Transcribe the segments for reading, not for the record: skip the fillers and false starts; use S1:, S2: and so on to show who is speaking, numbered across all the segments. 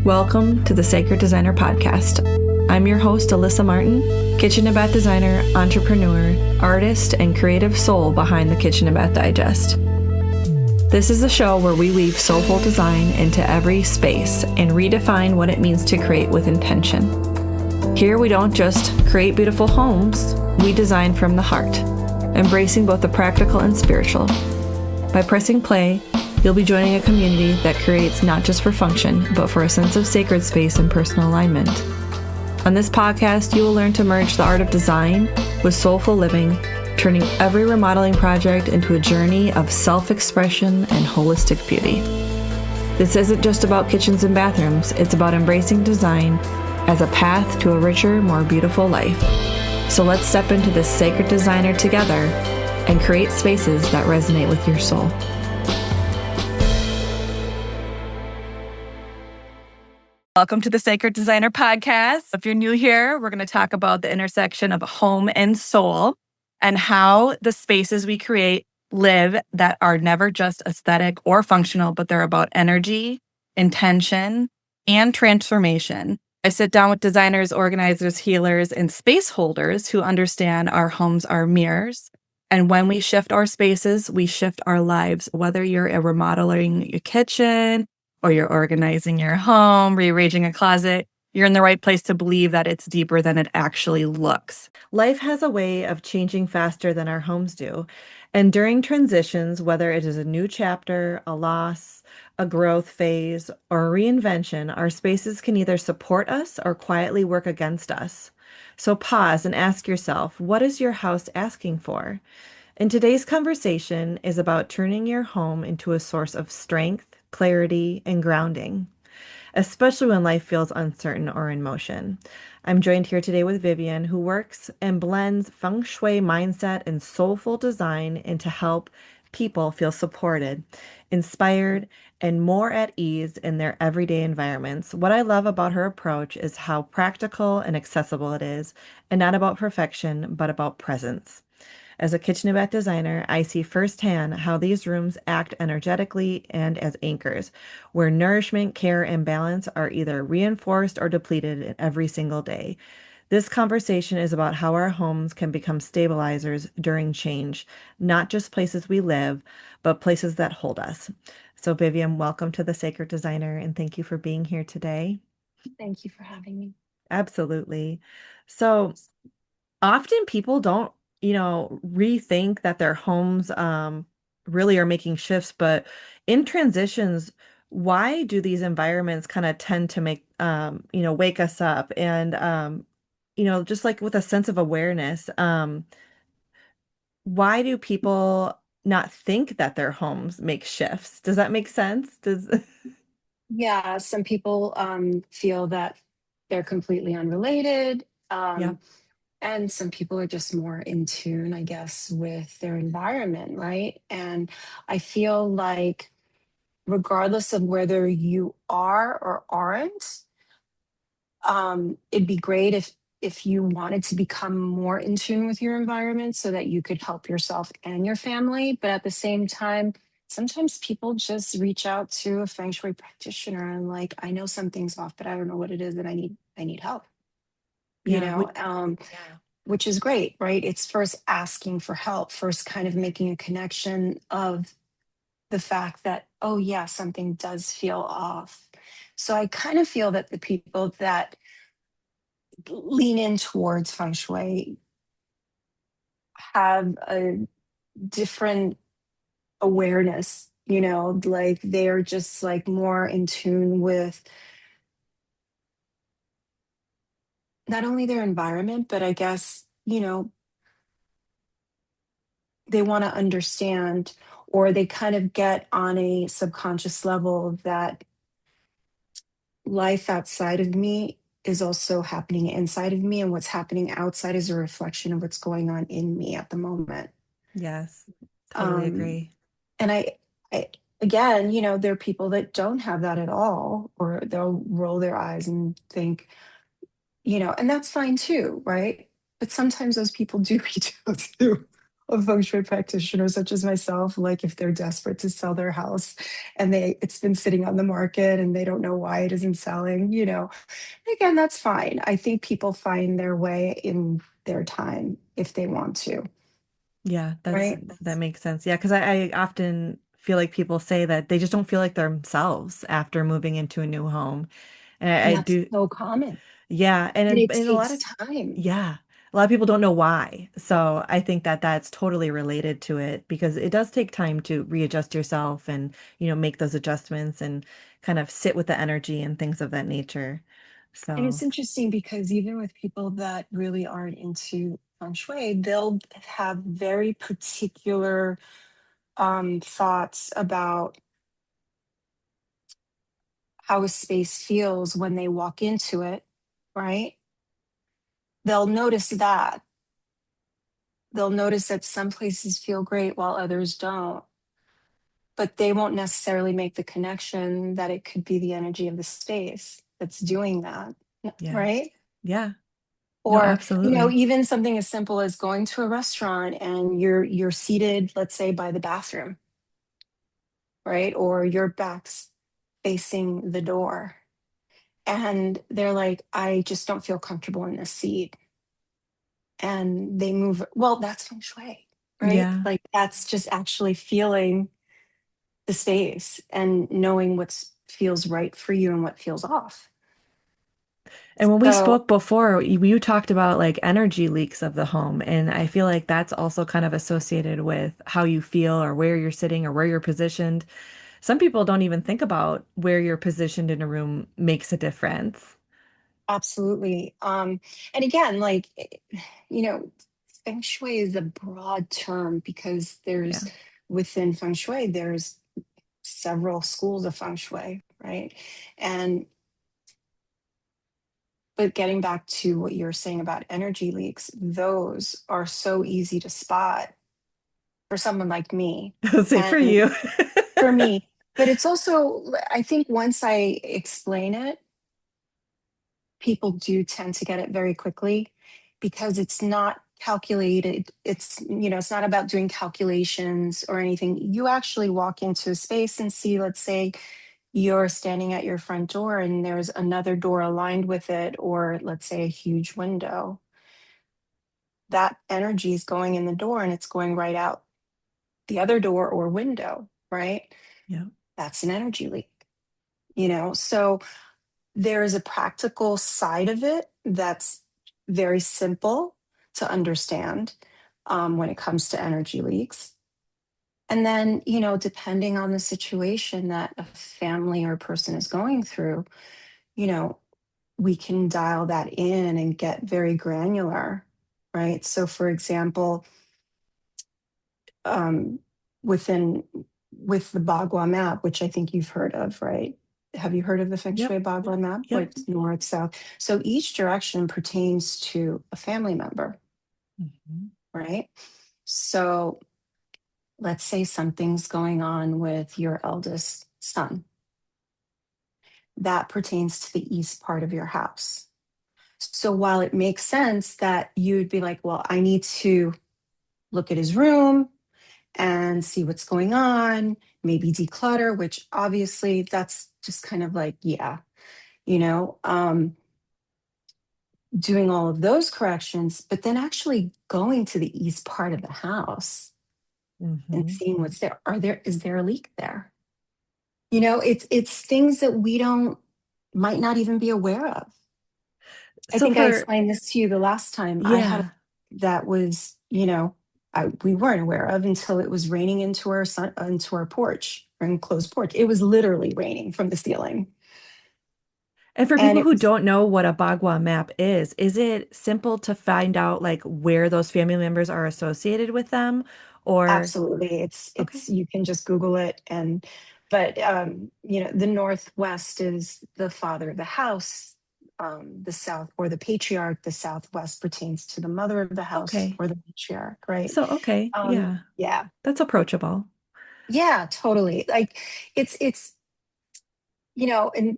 S1: Welcome to the Sacred Designer Podcast. I'm your host, Alyssa Martin, kitchen and bath designer, entrepreneur, artist, and creative soul behind the Kitchen and Bath Digest. This is a show where we weave soulful design into every space and redefine what it means to create with intention. Here we don't just create beautiful homes, we design from the heart, embracing both the practical and spiritual. By pressing play, you'll be joining a community that creates not just for function, but for a sense of sacred space and personal alignment. On this podcast, you will learn to merge the art of design with soulful living, turning every remodeling project into a journey of self-expression and holistic beauty. This isn't just about kitchens and bathrooms, it's about embracing design as a path to a richer, more beautiful life. So let's step into this sacred designer together and create spaces that resonate with your soul. Welcome to the Sacred Designer Podcast. If you're new here, we're going to talk about the intersection of home and soul and how the spaces we create live that are never just aesthetic or functional, but they're about energy, intention, and transformation. I sit down with designers, organizers, healers, and space holders who understand our homes are mirrors. And when we shift our spaces, we shift our lives, whether you're remodeling your kitchen, or you're organizing your home, rearranging a closet, you're in the right place to believe that it's deeper than it actually looks. Life has a way of changing faster than our homes do. And during transitions, whether it is a new chapter, a loss, a growth phase, or a reinvention, our spaces can either support us or quietly work against us. So pause and ask yourself, what is your house asking for? And today's conversation is about turning your home into a source of strength, clarity, and grounding, especially when life feels uncertain or in motion. I'm joined here today with Vivian, who works and blends feng shui mindset and soulful design into help people feel supported, inspired, and more at ease in their everyday environments. What I love about her approach is how practical and accessible it is, and not about perfection, but about presence. As a kitchen and bath designer, I see firsthand how these rooms act energetically and as anchors, where nourishment, care, and balance are either reinforced or depleted every single day. This conversation is about how our homes can become stabilizers during change, not just places we live, but places that hold us. So, Vivian, welcome to the Sacred Designer, and thank you for being here today.
S2: Thank you for having me.
S1: Absolutely. So, often people don't, rethink that their homes really are making shifts, but in transitions, why do these environments kind of tend to make, wake us up and, just like with a sense of awareness, why do people not think that their homes make shifts? Does that make sense?
S2: Yeah, some people feel that they're completely unrelated.
S1: Yeah.
S2: And some people are just more in tune, I guess, with their environment, right? And I feel like, regardless of whether you are or aren't, it'd be great if you wanted to become more in tune with your environment so that you could help yourself and your family. But at the same time, sometimes people just reach out to a feng shui practitioner and like, I know something's off, but I don't know what it is, and I need help. You
S1: Yeah.
S2: know, which is great, right? It's first asking for help, first kind of making a connection of the fact that, oh yeah, something does feel off. So I kind of feel that the people that lean in towards feng shui have a different awareness, like they're just like more in tune with not only their environment, but I guess, they want to understand, or they kind of get on a subconscious level that life outside of me is also happening inside of me, and what's happening outside is a reflection of what's going on in me at the moment.
S1: Yes. Totally
S2: um
S1: agree.
S2: and I again, there are people that don't have that at all, or they'll roll their eyes and think, and that's fine too, right? But sometimes those people do reach out to a feng shui practitioner such as myself, like if they're desperate to sell their house and it's been sitting on the market and they don't know why it isn't selling, again, that's fine. I think people find their way in their time if they want to,
S1: Yeah,
S2: right?
S1: that makes sense. Yeah, because I often feel like people say that they just don't feel like themselves after moving into a new home. And
S2: And
S1: I
S2: that's
S1: do,
S2: so common.
S1: yeah.
S2: And it
S1: And a lot
S2: takes
S1: of,
S2: time.
S1: yeah, a lot of people don't know why. So I think that that's totally related to it because it does take time to readjust yourself and, make those adjustments and kind of sit with the energy and things of that nature.
S2: And
S1: So,
S2: it's interesting because even with people that really aren't into feng shui, they'll have very particular thoughts about how a space feels when they walk into it, right? They'll notice that. They'll notice that some places feel great while others don't, but they won't necessarily make the connection that it could be the energy of the space that's doing that,
S1: yeah.
S2: right?
S1: Yeah. No,
S2: Or,
S1: absolutely.
S2: even something as simple as going to a restaurant and you're seated, let's say, by the bathroom, right? Or your back's facing the door. And they're like, I just don't feel comfortable in this seat. And they move, well, that's feng shui, right?
S1: Yeah.
S2: Like that's just actually feeling the space and knowing what feels right for you and what feels off.
S1: And when we
S2: So
S1: spoke before, you talked about like energy leaks of the home. And I feel like that's also kind of associated with how you feel or where you're sitting or where you're positioned. Some people don't even think about where you're positioned in a room makes a difference.
S2: absolutely. And again, like, feng shui is a broad term because
S1: Yeah.
S2: within feng shui, there's several schools of feng shui, right? And, but getting back to what you're saying about energy leaks, those are so easy to spot for someone like me.
S1: I'll say for
S2: And
S1: you.
S2: for me, but it's also, I think once I explain it, people do tend to get it very quickly because it's not calculated. It's not about doing calculations or anything. You actually walk into a space and see, let's say you're standing at your front door and there's another door aligned with it, or let's say a huge window. That energy is going in the door and it's going right out the other door or window, right?
S1: Yeah.
S2: That's an energy leak. So there is a practical side of it that's very simple to understand when it comes to energy leaks. And then, depending on the situation that a family or person is going through, you know, we can dial that in and get very granular, right? So, for example, um, within with the Bagua map, which I think you've heard of, right? Have you heard of the Feng
S1: Yep.
S2: Shui Bagua map, where
S1: Yep.
S2: it's north, south? So each direction pertains to a family member,
S1: Mhm.
S2: right? So let's say something's going on with your eldest son. That pertains to the east part of your house. So while it makes sense that you'd be like, well, I need to look at his room and see what's going on, maybe declutter, which obviously that's just kind of like, yeah, you know, um, doing all of those corrections, but then actually going to the east part of the house and
S1: Mhm.
S2: seeing what's there. Is there a leak there? It's things that we don't might not even be aware of. I
S1: So
S2: think I
S1: for,
S2: explained this to you the last time. I had a
S1: yeah.
S2: that was, we weren't aware of until it was raining into our porch, or enclosed porch. It was literally raining from the ceiling,
S1: And for
S2: and
S1: people
S2: it
S1: who
S2: was
S1: don't know what a Bagua map is it simple to find out like where those family members are associated with them? Or,
S2: absolutely. It's
S1: okay.
S2: it's you can just Google it, but the northwest is the father of the house. The south, or the patriarch, the southwest pertains to the mother of the house
S1: Okay.
S2: or the matriarch, right?
S1: So, okay. Yeah.
S2: Yeah.
S1: That's approachable.
S2: Yeah, totally. Like it's and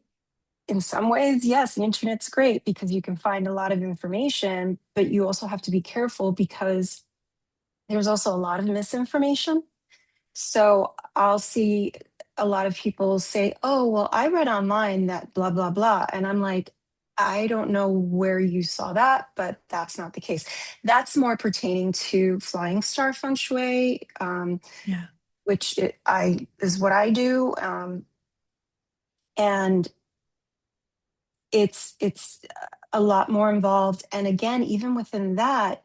S2: in some ways, yes, the internet's great because you can find a lot of information, but you also have to be careful because there's also a lot of misinformation. So I'll see a lot of people say, oh, well, I read online that blah, blah, blah. And I'm like, I don't know where you saw that, but that's not the case. That's more pertaining to flying star feng shui,
S1: Yeah.
S2: which I is what I do. And it's a lot more involved. And again, even within that,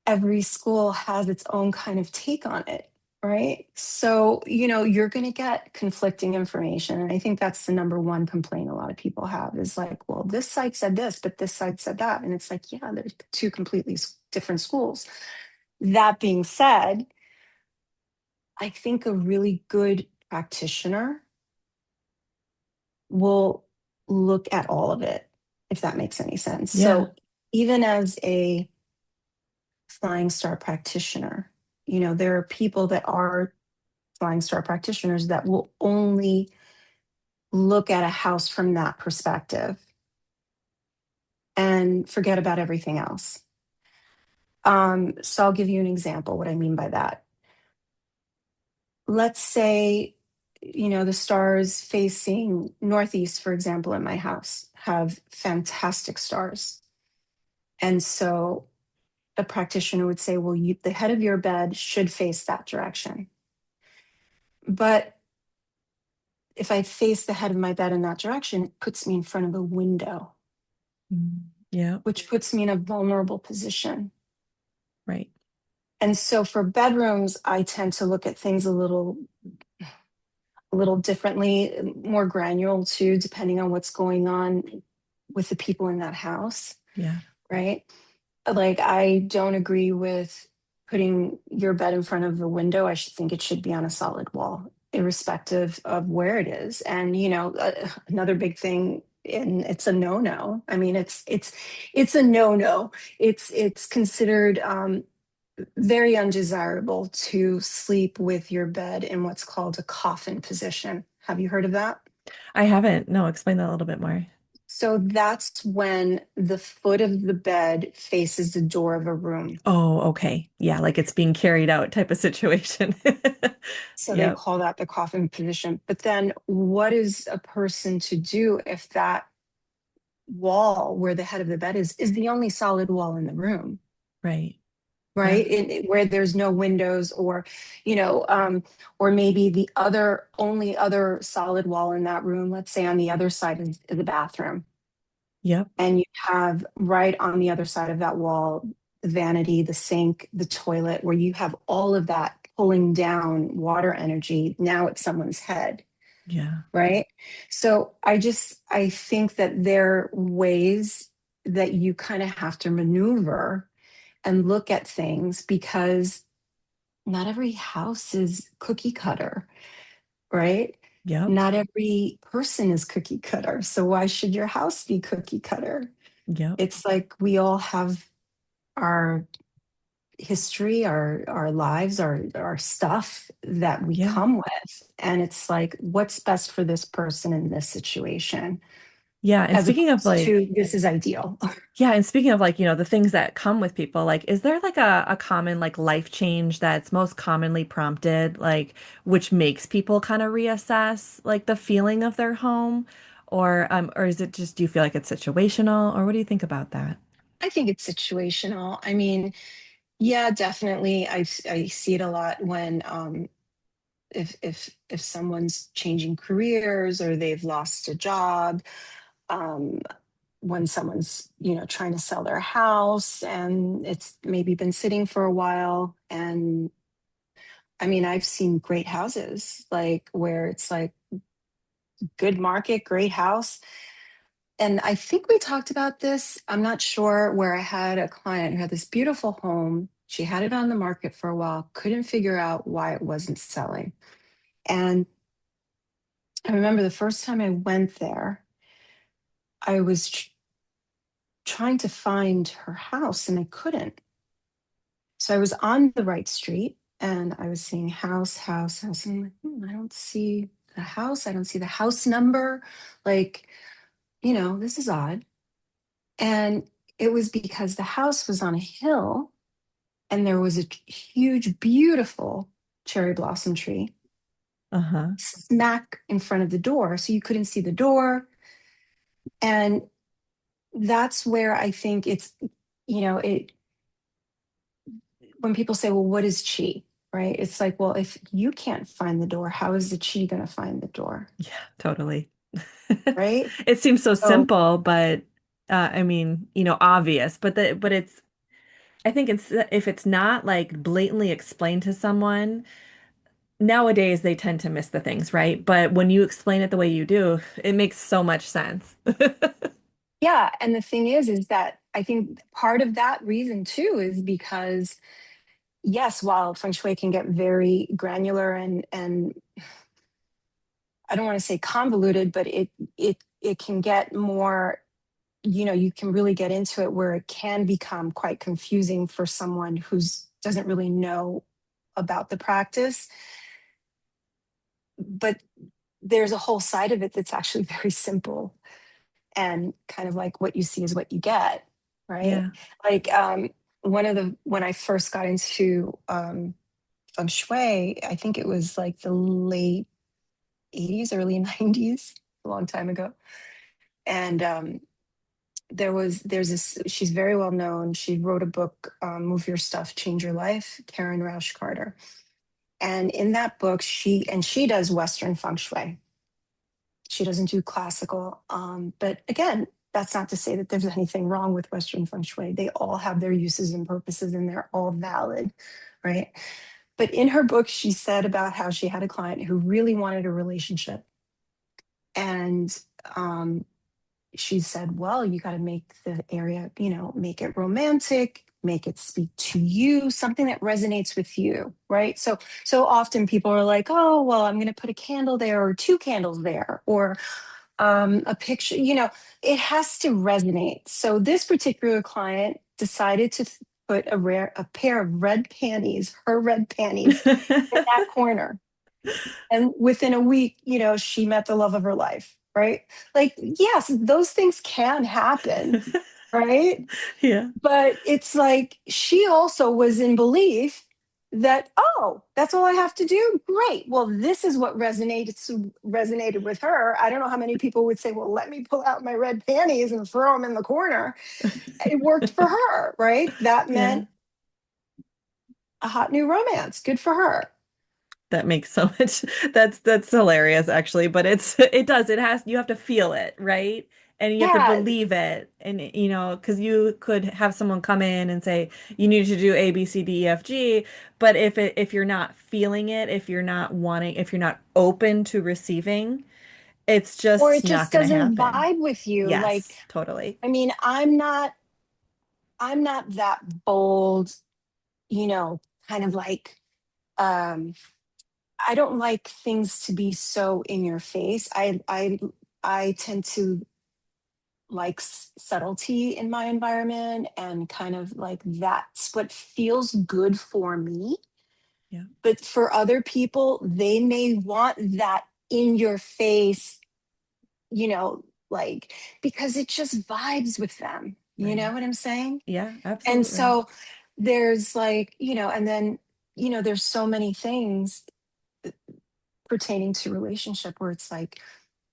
S2: every school has its own kind of take on it, right? So, you're going to get conflicting information. And I think that's the number one complaint a lot of people have is like, well, this site said this, but this site said that. And it's like, yeah, there's two completely different schools. That being said, I think a really good practitioner will look at all of it, if that makes any sense.
S1: Yeah.
S2: So, even as a flying star practitioner, there are people that are flying star practitioners that will only look at a house from that perspective and forget about everything else. So I'll give you an example what I mean by that. Let's say, the stars facing northeast, for example, in my house have fantastic stars. And so a practitioner would say, well, the head of your bed should face that direction. But if I face the head of my bed in that direction, it puts me in front of a window,
S1: Yeah.
S2: which puts me in a vulnerable position.
S1: Right.
S2: And so for bedrooms, I tend to look at things a little differently, more granular too, depending on what's going on with the people in that house,
S1: Yeah.
S2: right? Like I don't agree with putting your bed in front of the window. I should think it should be on a solid wall, irrespective of where it is. And another big thing, and it's a no-no. I mean, it's a no-no. It's considered very undesirable to sleep with your bed in what's called a coffin position. Have you heard of that?
S1: I haven't. No, explain that a little bit more.
S2: So that's when the foot of the bed faces the door of a room.
S1: Oh, okay. Yeah, like it's being carried out type of situation.
S2: So they
S1: Yep.
S2: call that the coffin position. But then what is a person to do if that wall where the head of the bed is the only solid wall in the room?
S1: Right. Yeah.
S2: Right, where there's no windows, or maybe the other only other solid wall in that room, let's say on the other side is the bathroom,
S1: Yep.
S2: and you have right on the other side of that wall the vanity, the sink, the toilet, where you have all of that pulling down water energy now at someone's head,
S1: Yeah.
S2: right? So I think that there are ways that you kind of have to maneuver and look at things because not every house is cookie cutter, right?
S1: Yep.
S2: Not every person is cookie cutter. So why should your house be cookie cutter?
S1: Yep.
S2: It's like we all have our history, our lives, our stuff that we
S1: Yeah.
S2: come with. And it's like, what's best for this person in this situation,
S1: Yeah. And
S2: as
S1: speaking of
S2: opposed to
S1: like,
S2: this is ideal.
S1: yeah, and speaking of like, the things that come with people, like, is there like a common like life change that's most commonly prompted, like, which makes people kind of reassess like the feeling of their home? Or is it just, do you feel like it's situational, or what do you think about that?
S2: I think it's situational. I mean, yeah, definitely. I see it a lot when if someone's changing careers or they've lost a job, um, when someone's trying to sell their house and it's maybe been sitting for a while. And I mean, I've seen great houses like where it's like good market, great house. And I think we talked about this. I'm not sure, where I had a client who had this beautiful home. She had it on the market for a while, couldn't figure out why it wasn't selling. And I remember the first time I went there, I was trying to find her house and I couldn't. So I was on the right street and I was seeing house, house, house. And I'm like, I don't see the house. I don't see the house number. Like, this is odd. And it was because the house was on a hill and there was a huge, beautiful cherry blossom tree
S1: Uh-huh.
S2: smack in front of the door. So you couldn't see the door. And that's where I think it's, it, when people say, well, what is chi? Right? It's like, well, if you can't find the door, how is the chi going to find the door?
S1: Yeah, totally.
S2: Right?
S1: It seems so
S2: So,
S1: simple, but I mean, obvious, but it's I think it's if it's not like blatantly explained to someone, nowadays they tend to miss the things, right? But when you explain it the way you do, it makes so much sense.
S2: yeah. And the thing is that I think part of that reason too is because, yes, while feng shui can get very granular and I don't want to say convoluted, but it can get more, you can really get into it where it can become quite confusing for someone who's doesn't really know about the practice. But there's a whole side of it that's actually very simple and kind of like what you see is what you get, right?
S1: Yeah.
S2: Like one of the when I first got into feng shui, I think it was like the late 80s, early 90s, a long time ago. And there's this, she's very well known. She wrote a book, Move Your Stuff, Change Your Life, Karen Rausch Carter. And in that book, she does Western feng shui. She doesn't do classical. But again, that's not to say that there's anything wrong with Western feng shui. They all have their uses and purposes and they're all valid, right? But in her book, she said about how she had a client who really wanted a relationship. And she said, well, you got to make the area, make it romantic, make it speak to you, something that resonates with you, right? So often people are like, oh, well, I'm going to put a candle there or two candles there or a picture, it has to resonate. So this particular client decided to put a pair of red panties, her red panties, in that corner. And within a week, she met the love of her life, right? Like, yes, those things can happen, right?
S1: Yeah.
S2: But it's like she also was in belief that, oh, that's all I have to do. Great. Well, this is what resonated with her. I don't know how many people would say, well, let me pull out my red panties and throw them in the corner. It worked for her, right? That meant
S1: Yeah.
S2: a hot new romance. Good for her.
S1: That makes so much that's hilarious actually, but it has you have to feel it, right? And you have to
S2: Yeah.
S1: believe it. And because you could have someone come in and say you need to do A, B, C, D, E, F, G, but if you're not feeling it, if you're not wanting, if you're not open to receiving, it's
S2: Or
S1: just
S2: it
S1: not
S2: just
S1: going to
S2: doesn't
S1: happen.
S2: vibe with you. Like,
S1: Yes, totally.
S2: I mean, I'm not that bold, you know, kind of like um I don't like things to be so in your face. I tend to like subtlety in my environment and kind of like that's what feels good for me.
S1: Yeah.
S2: But for other people, they may want that in your face, like because it just vibes with them. You know
S1: Right.
S2: what I'm saying?
S1: Yeah,
S2: And
S1: absolutely.
S2: so there's like, and then, there's so many things pertaining to relationship where it's like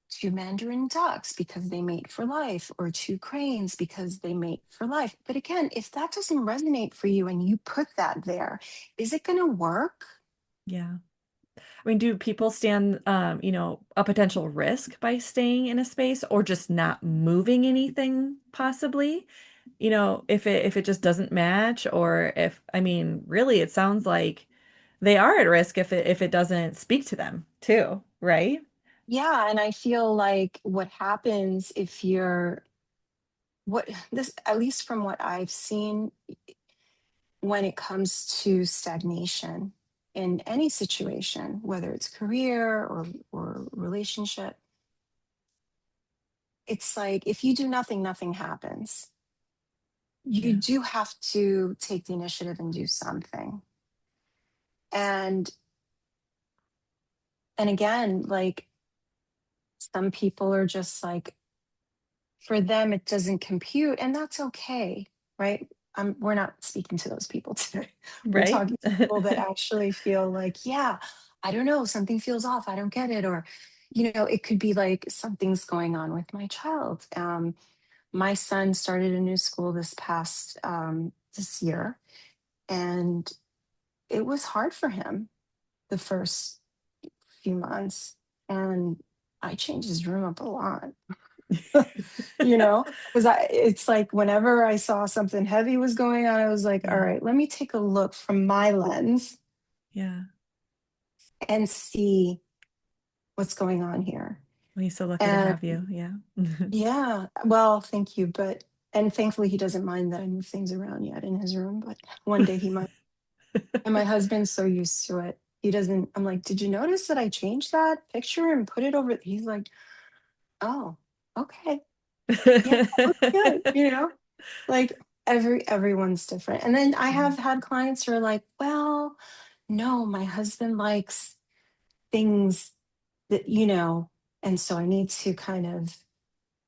S2: two mandarin ducks because they mate for life or two cranes because they mate for life. But again, if that doesn't resonate for you and you put that there, is it going to work?
S1: Yeah. I mean, do people stand, a potential risk by staying in a space or just not moving anything, possibly? If it just doesn't match, or if, I mean, really, it sounds like they are at risk if it doesn't speak to them too, right?
S2: Yeah. And I feel like what happens if you're, what this, at least from what I've seen, when it comes to stagnation in any situation, whether it's career or relationship, it's like if you do nothing, nothing happens. You
S1: Yeah.
S2: do have to take the initiative and do something. And and again, like some people are just like, for them, it doesn't compute, and that's okay, right? we're not speaking to those people today. We're
S1: Right?
S2: talking to people that actually feel like, yeah, I don't know, something feels off. I don't get it. Or, it could be like something's going on with my child. My son started a new school this year, and it was hard for him the first few months. And I changed his room up a lot, because it's like whenever I saw something heavy was going on, I was like, all
S1: Yeah.
S2: right, let me take a look from my lens
S1: Yeah.
S2: and see what's going on here.
S1: Well, he's so lucky to
S2: And
S1: have you. Yeah.
S2: yeah, well, thank you. And thankfully, he doesn't mind that I move things around yet in his room, but one day he might. And my husband's so used to it. He doesn't, I'm like, did you notice that I changed that picture and put it over? He's like, oh, okay. Yeah, that looks good. Like everyone's different. And then I
S1: Yeah.
S2: have had clients who are like, well, no, my husband likes things that, and so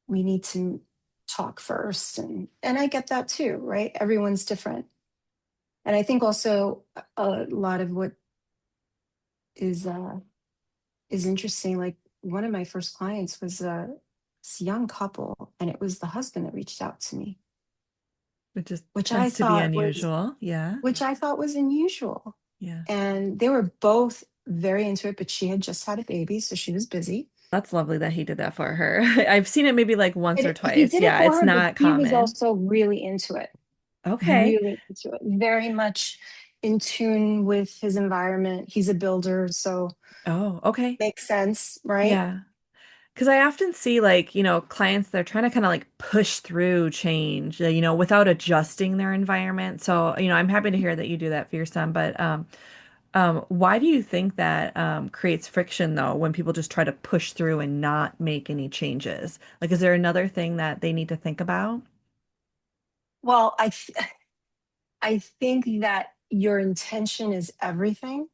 S2: we need to talk first. And I get that too, right? Everyone's different. And I think also a lot of what is is interesting, like one of my first clients was this young couple, and it was the husband that reached out to me,
S1: It just
S2: which I
S1: tends to be
S2: thought was
S1: unusual. Yeah.
S2: which I thought was unusual.
S1: Yeah.
S2: And they were both very into it, but she had just had a baby, so she was busy.
S1: That's lovely that he did that for her. I've seen it maybe like once or
S2: He
S1: twice.
S2: did it
S1: Yeah,
S2: for
S1: it's
S2: her, but
S1: not
S2: he was
S1: common.
S2: also really into it,
S1: Okay.
S2: very much in tune with his environment. He's a builder, so
S1: Oh, okay.
S2: makes sense, right?
S1: Yeah. Because I often see like, clients, they're trying to kind of like push through change, without adjusting their environment. So, I'm happy to hear that you do that for your son, but why do you think that creates friction though, when people just try to push through and not make any changes? Like, is there another thing that they need to think about?
S2: Well, I think that your intention is everything.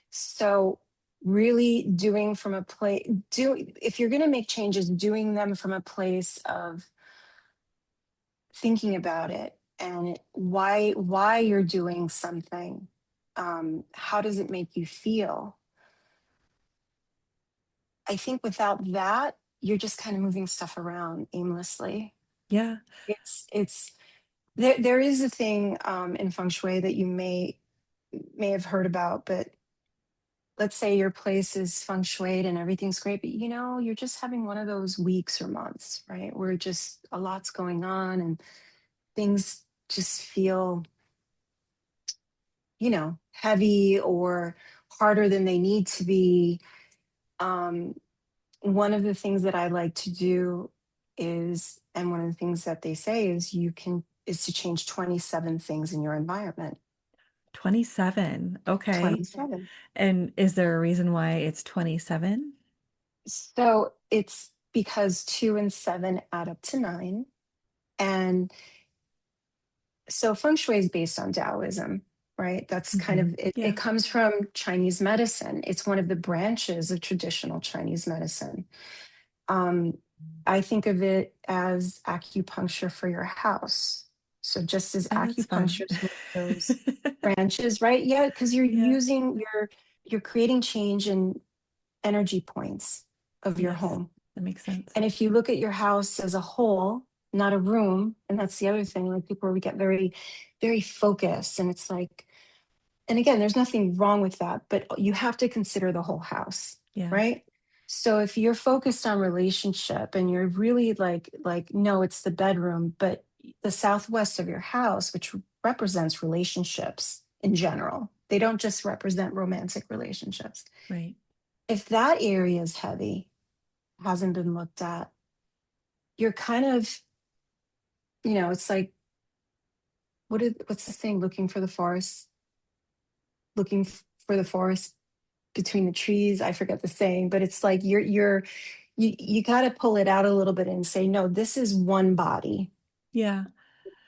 S2: So really doing from a place do if you're going to make changes, doing them from a place of thinking about it and why you're doing something. How does it make you feel? I think without that, you're just kind of moving stuff around aimlessly.
S1: Yeah.
S2: It's there is a thing in feng shui that you may have heard about, but let's say your place is feng shuied and everything's great, but you're just having one of those weeks or months, right? Where just a lot's going on and things just feel, heavy or harder than they need to be. Um, One of the things that I like to do and one of the things that they say is to change 27 things in your environment.
S1: 27. Okay.
S2: 27.
S1: And is there a reason why it's 27?
S2: So it's because 2 and 7 add up to 9. And so feng shui is based on Taoism, right? That's kind
S1: Hmm.
S2: of it.
S1: Yeah.
S2: It comes from Chinese medicine. It's one of the branches of traditional Chinese medicine. Um, I think of it as acupuncture for your house. So just as
S1: Oh, that's fun.
S2: acupuncture is one of those branches, right? Yeah, because
S1: Yeah.
S2: you're creating change in energy points of your
S1: Yes.
S2: home.
S1: That makes sense.
S2: And if you look at your house as a whole, not a room, and that's the other thing, like people, we get very, very focused. And it's like, and again, there's nothing wrong with that, but you have to consider the whole house,
S1: Yeah.
S2: right? So if you're focused on relationship and you're really like, no, it's the bedroom, but the southwest of your house, which represents relationships in general, they don't just represent romantic relationships.
S1: Right.
S2: If that area is heavy, hasn't been looked at, you're kind of, it's like what's the saying? Looking for the forest between the trees. I forget the saying, but it's like you got to pull it out a little bit and say, no, this is one body.
S1: Yeah.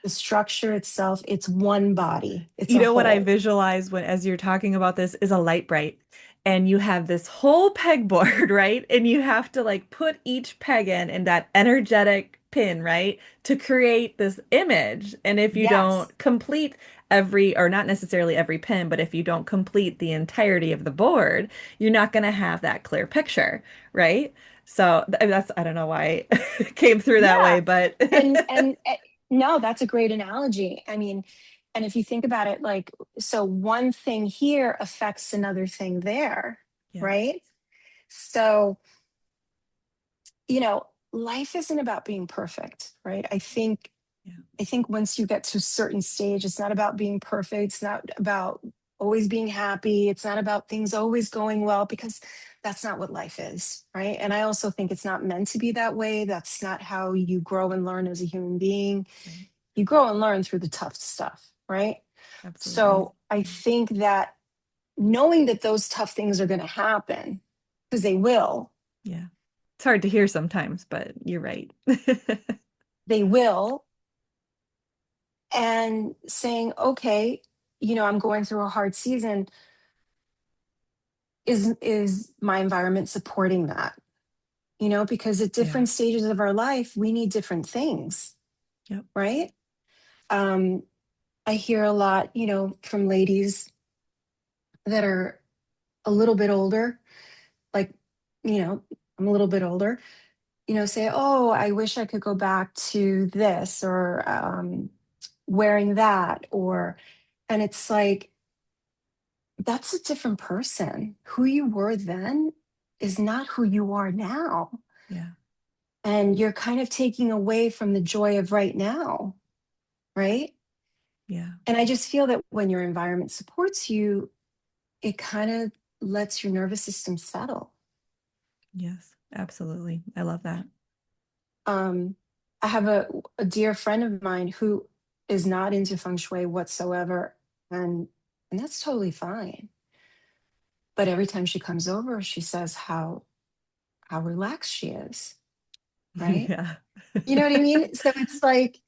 S2: The structure itself, it's one body. It's
S1: You
S2: a
S1: know what I
S2: whole.
S1: visualize when, as you're talking about this, is a light bright. And you have this whole pegboard, right? And you have to like put each peg in that energetic pin, right? To create this image. And if you
S2: Yes.
S1: don't complete every, or not necessarily every pin, but if you don't complete the entirety of the board, you're not going to have that clear picture, right? So that's, I don't know why it came through that way,
S2: Yeah.
S1: but
S2: No, that's a great analogy. I mean, and if you think about it, like, so one thing here affects another thing there,
S1: yeah,
S2: right? So, life isn't about being perfect, right?
S1: yeah,
S2: I think once you get to a certain stage, it's not about being perfect. It's not about always being happy. It's not about things always going well, because that's not what life is, right? And I also think it's not meant to be that way. That's not how you grow and learn as a human being.
S1: right.
S2: You grow and learn through the tough stuff, right?
S1: Absolutely.
S2: So I think that knowing that those tough things are going to happen, because
S1: Yeah. It's hard to hear sometimes, but you're right.
S2: they will, and saying, okay, I'm going through a hard season. Is my environment supporting that? Because at
S1: Yeah.
S2: different stages of our life, we need different things,
S1: Yep.
S2: right? Um, I hear a lot, from ladies that are a little bit older, like, you know, I'm a little bit older, say, oh, I wish I could go back to this, or wearing that, and it's like, that's a different person. Who you were then is not who you are now.
S1: Yeah.
S2: And you're kind of taking away from the joy of right now, right?
S1: Yeah.
S2: And I just feel that when your environment supports you, it kind of lets your nervous system settle.
S1: Yes. Absolutely. I love that.
S2: um, I have a dear friend of mine who is not into feng shui whatsoever, and that's totally fine. But every time she comes over, she says how relaxed she is, right?
S1: Yeah.
S2: You know what I mean? So it's like,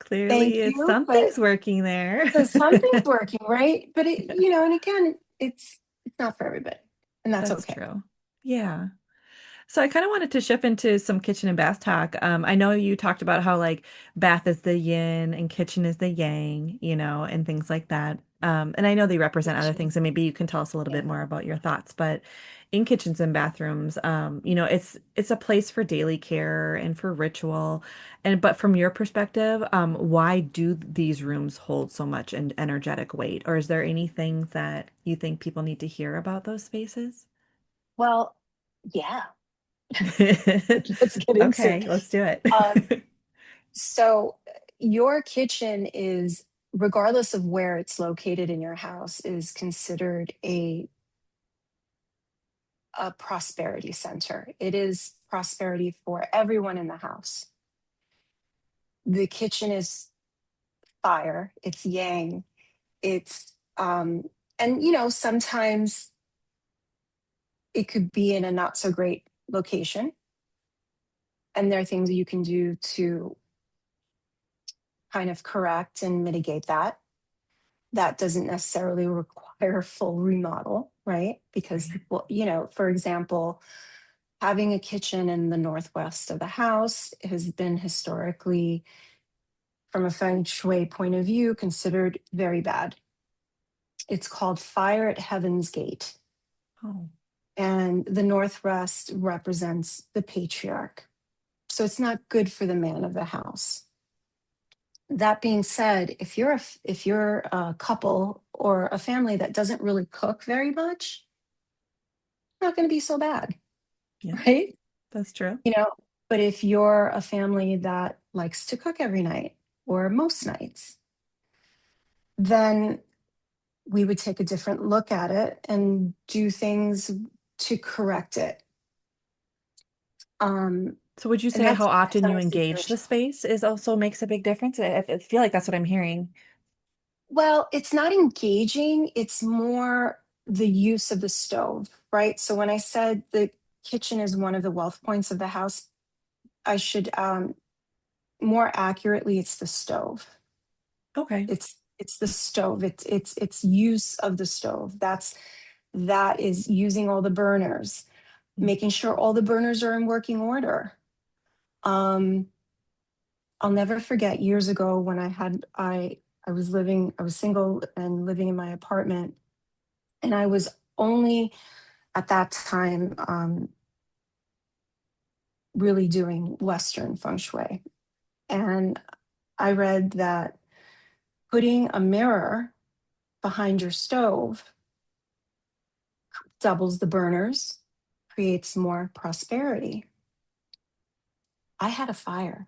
S2: thank
S1: Clearly, it's
S2: you, but
S1: something's working there.
S2: so something's working, right? But and again, it's not for everybody, and that's
S1: That's
S2: okay.
S1: true. Yeah. So I kind of wanted to shift into some kitchen and bath talk. I know you talked about how like bath is the yin and kitchen is the yang, and things like that. And I know they represent other things, and maybe you can tell us a little bit
S2: Yeah.
S1: more about your thoughts. But in kitchens and bathrooms, it's a place for daily care and for ritual. And but from your perspective, why do these rooms hold so much and energetic weight? Or is there anything that you think people need to hear about those spaces?
S2: Well, yeah. Let's get into
S1: Okay, let's do
S2: it.
S1: it.
S2: So your kitchen is, regardless of where it's located in your house, is considered a prosperity center. It is prosperity for everyone in the house. The kitchen is fire, it's yang, it's and sometimes it could be in a not so great location. And there are things that you can do to kind of correct and mitigate that. That doesn't necessarily require a full remodel, right? Because,
S1: Right.
S2: well, for example, having a kitchen in the northwest of the house has been historically, from a feng shui point of view, considered very bad. It's called fire at heaven's gate.
S1: Oh,
S2: And the northwest represents the patriarch. So it's not good for the man of the house. That being said, if you're a couple or a family that doesn't really cook very much, not going to be so bad,
S1: yeah,
S2: right?
S1: that's true.
S2: You know, but if you're a family that likes to cook every night or most nights, then we would take a different look at it and do things to correct it. Um,
S1: So would you
S2: and
S1: say
S2: that
S1: how
S2: depends
S1: often
S2: on
S1: you
S2: the
S1: engage the
S2: situation.
S1: space is also makes a big difference? I feel like that's what I'm hearing.
S2: Well, it's not engaging, it's more the use of the stove, right? So when I said the kitchen is one of the wealth points of the house, I should more accurately, it's the stove.
S1: Okay.
S2: It's the stove. It's use of the stove. That is using all the burners,
S1: Mm,
S2: making sure all the burners are in working order. Um, I'll never forget years ago when I was single and living in my apartment, and I was only at that time really doing Western feng shui. And I read that putting a mirror behind your stove doubles the burners, creates more prosperity. I had a fire.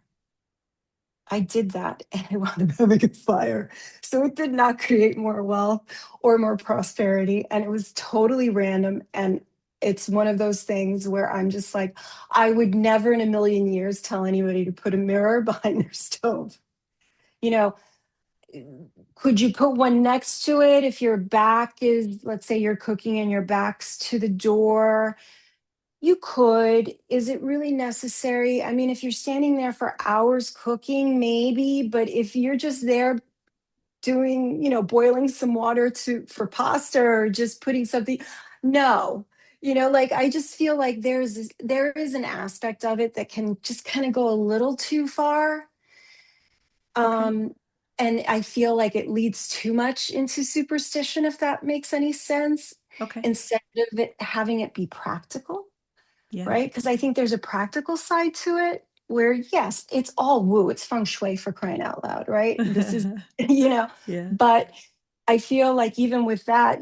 S2: I did that and I wound up having a fire. So it did not create more wealth or more prosperity. And it was totally random. And it's one of those things where I'm just like, I would never in a million years tell anybody to put a mirror behind their stove. You know, could you put one next to it if your back is, let's say you're cooking and your back's to the door? You could. Is it really necessary? I mean, if you're standing there for hours cooking, maybe, but if you're just there doing, boiling some water to for pasta or just putting something, no. Like I just feel like there is an aspect of it that can just kind of go a little too far.
S1: Okay.
S2: Um, and I feel like it leads too much into superstition, if that makes any sense,
S1: Okay.
S2: instead of it having it be practical,
S1: Yeah.
S2: right? Because I think there's a practical side to it where, yes, it's all woo, it's feng shui for crying out loud, right? This is, you know,
S1: Yeah.
S2: but I feel like even with that,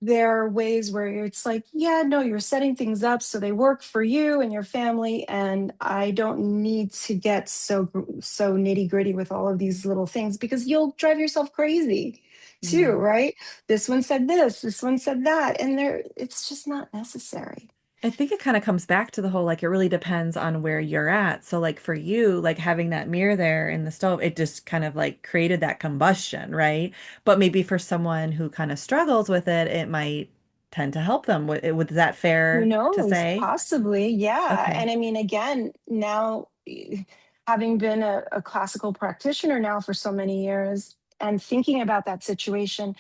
S2: there are ways where it's like, yeah, no, you're setting things up so they work for you and your family. And I don't need to get so nitty gritty with all of these little things because you'll drive yourself crazy too,
S1: Yeah.
S2: right? This one said this one said that, and it's just not necessary.
S1: I think it kind of comes back to the whole like it really depends on where you're at. So like for you, like having that mirror there in the stove, it just kind of like created that combustion, right? But maybe for someone who kind of struggles with it, it might tend to help them. Is that
S2: Who
S1: fair to
S2: knows?
S1: say?
S2: Possibly, yeah.
S1: Okay.
S2: And I mean, again, now having been a classical practitioner now for so many years and thinking about that situation,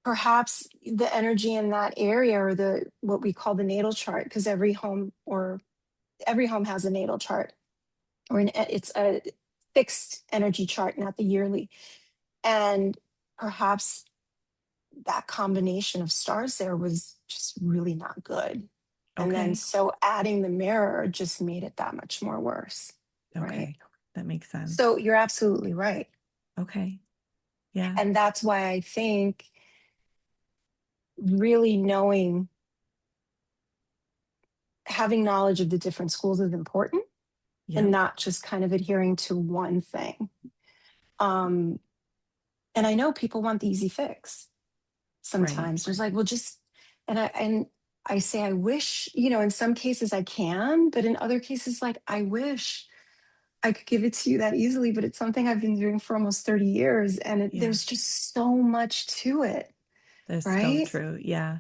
S2: perhaps the energy in that area or the what we call the natal chart, because every home has a natal chart it's a fixed energy chart, not the yearly. And perhaps that combination of stars there was just really not good. And then
S1: Okay.
S2: so adding the mirror just made it that much more worse. Right.
S1: Okay. That makes
S2: So
S1: sense.
S2: you're absolutely right.
S1: Okay. Yeah.
S2: And that's why I think really having knowledge of the different schools is important and
S1: Yep.
S2: not just kind of adhering to one thing. Um, and I know people want the easy fix.
S1: Right.
S2: Sometimes there's like, well, and I say I wish, in some cases I can, but in other cases, like I wish I could give it to you that easily, but it's something I've been doing for almost 30 years and
S1: Yeah.
S2: there's just so much to it,
S1: That's so
S2: right?
S1: true. Yeah.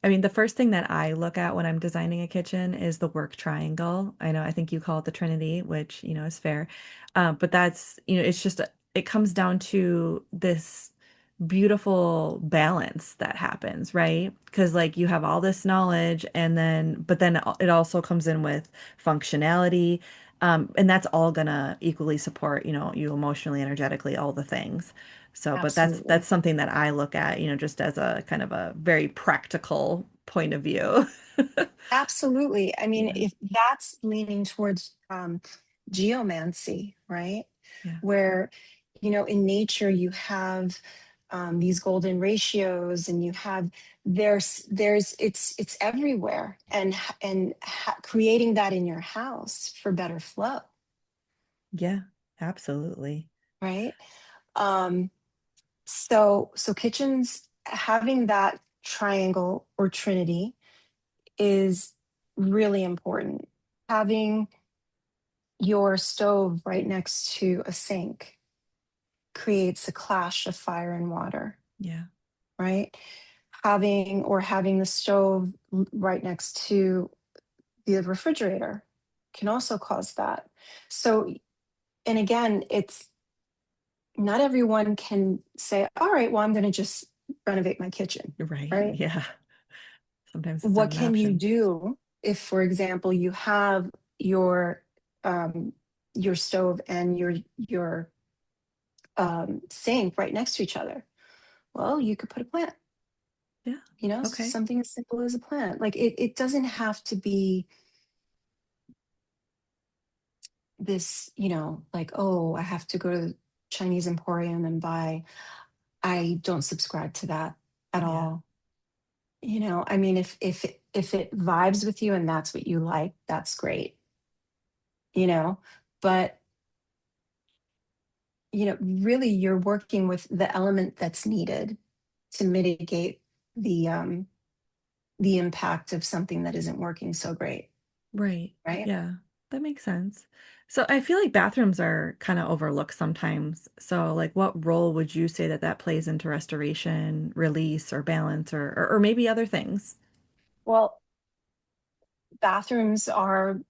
S1: I mean, the first thing that I look at when I'm designing a kitchen is the work triangle. I know, I think you call it the Trinity, which, is fair. But that's, it's just, it comes down to this beautiful balance that happens, right? Because like you have all this knowledge but then it also comes in with functionality. And that's all gonna equally support, you emotionally, energetically, all the things. So, but that's
S2: Absolutely.
S1: something that I look at, just as a kind of a very practical point of view.
S2: Absolutely. I mean,
S1: Yeah.
S2: if that's leaning towards geomancy, right?
S1: Yeah.
S2: Where, in nature you have these golden ratios, and you have it's everywhere, and creating that in your house for better flow,
S1: Yeah, absolutely.
S2: right? Um, so kitchens having that triangle or trinity is really important. Having your stove right next to a sink creates a clash of fire and water,
S1: Yeah.
S2: right? Having the stove right next to the refrigerator can also cause that. So, and again, it's not everyone can say, all right, well, I'm going to just renovate my kitchen,
S1: Right.
S2: right?
S1: Yeah. Sometimes it's not
S2: What
S1: an
S2: can you
S1: option.
S2: do if, for example, you have your um, your stove and your sink right next to each other. Well, you could put a plant,
S1: Yeah. Okay.
S2: something as simple as a plant. Like it doesn't have to be this, like, oh, I have to go to Chinese Emporium and buy. I don't subscribe to that at
S1: Yeah.
S2: all. I mean, if it vibes with you and that's what you like, that's great, you know. But really, you're working with the element that's needed to mitigate the um the impact of something that isn't working so great,
S1: Right.
S2: right?
S1: Yeah. That makes sense. So I feel like bathrooms are kind of overlooked sometimes. So like what role would you say that that plays into restoration, release, or balance, or maybe other things?
S2: Well, bathrooms are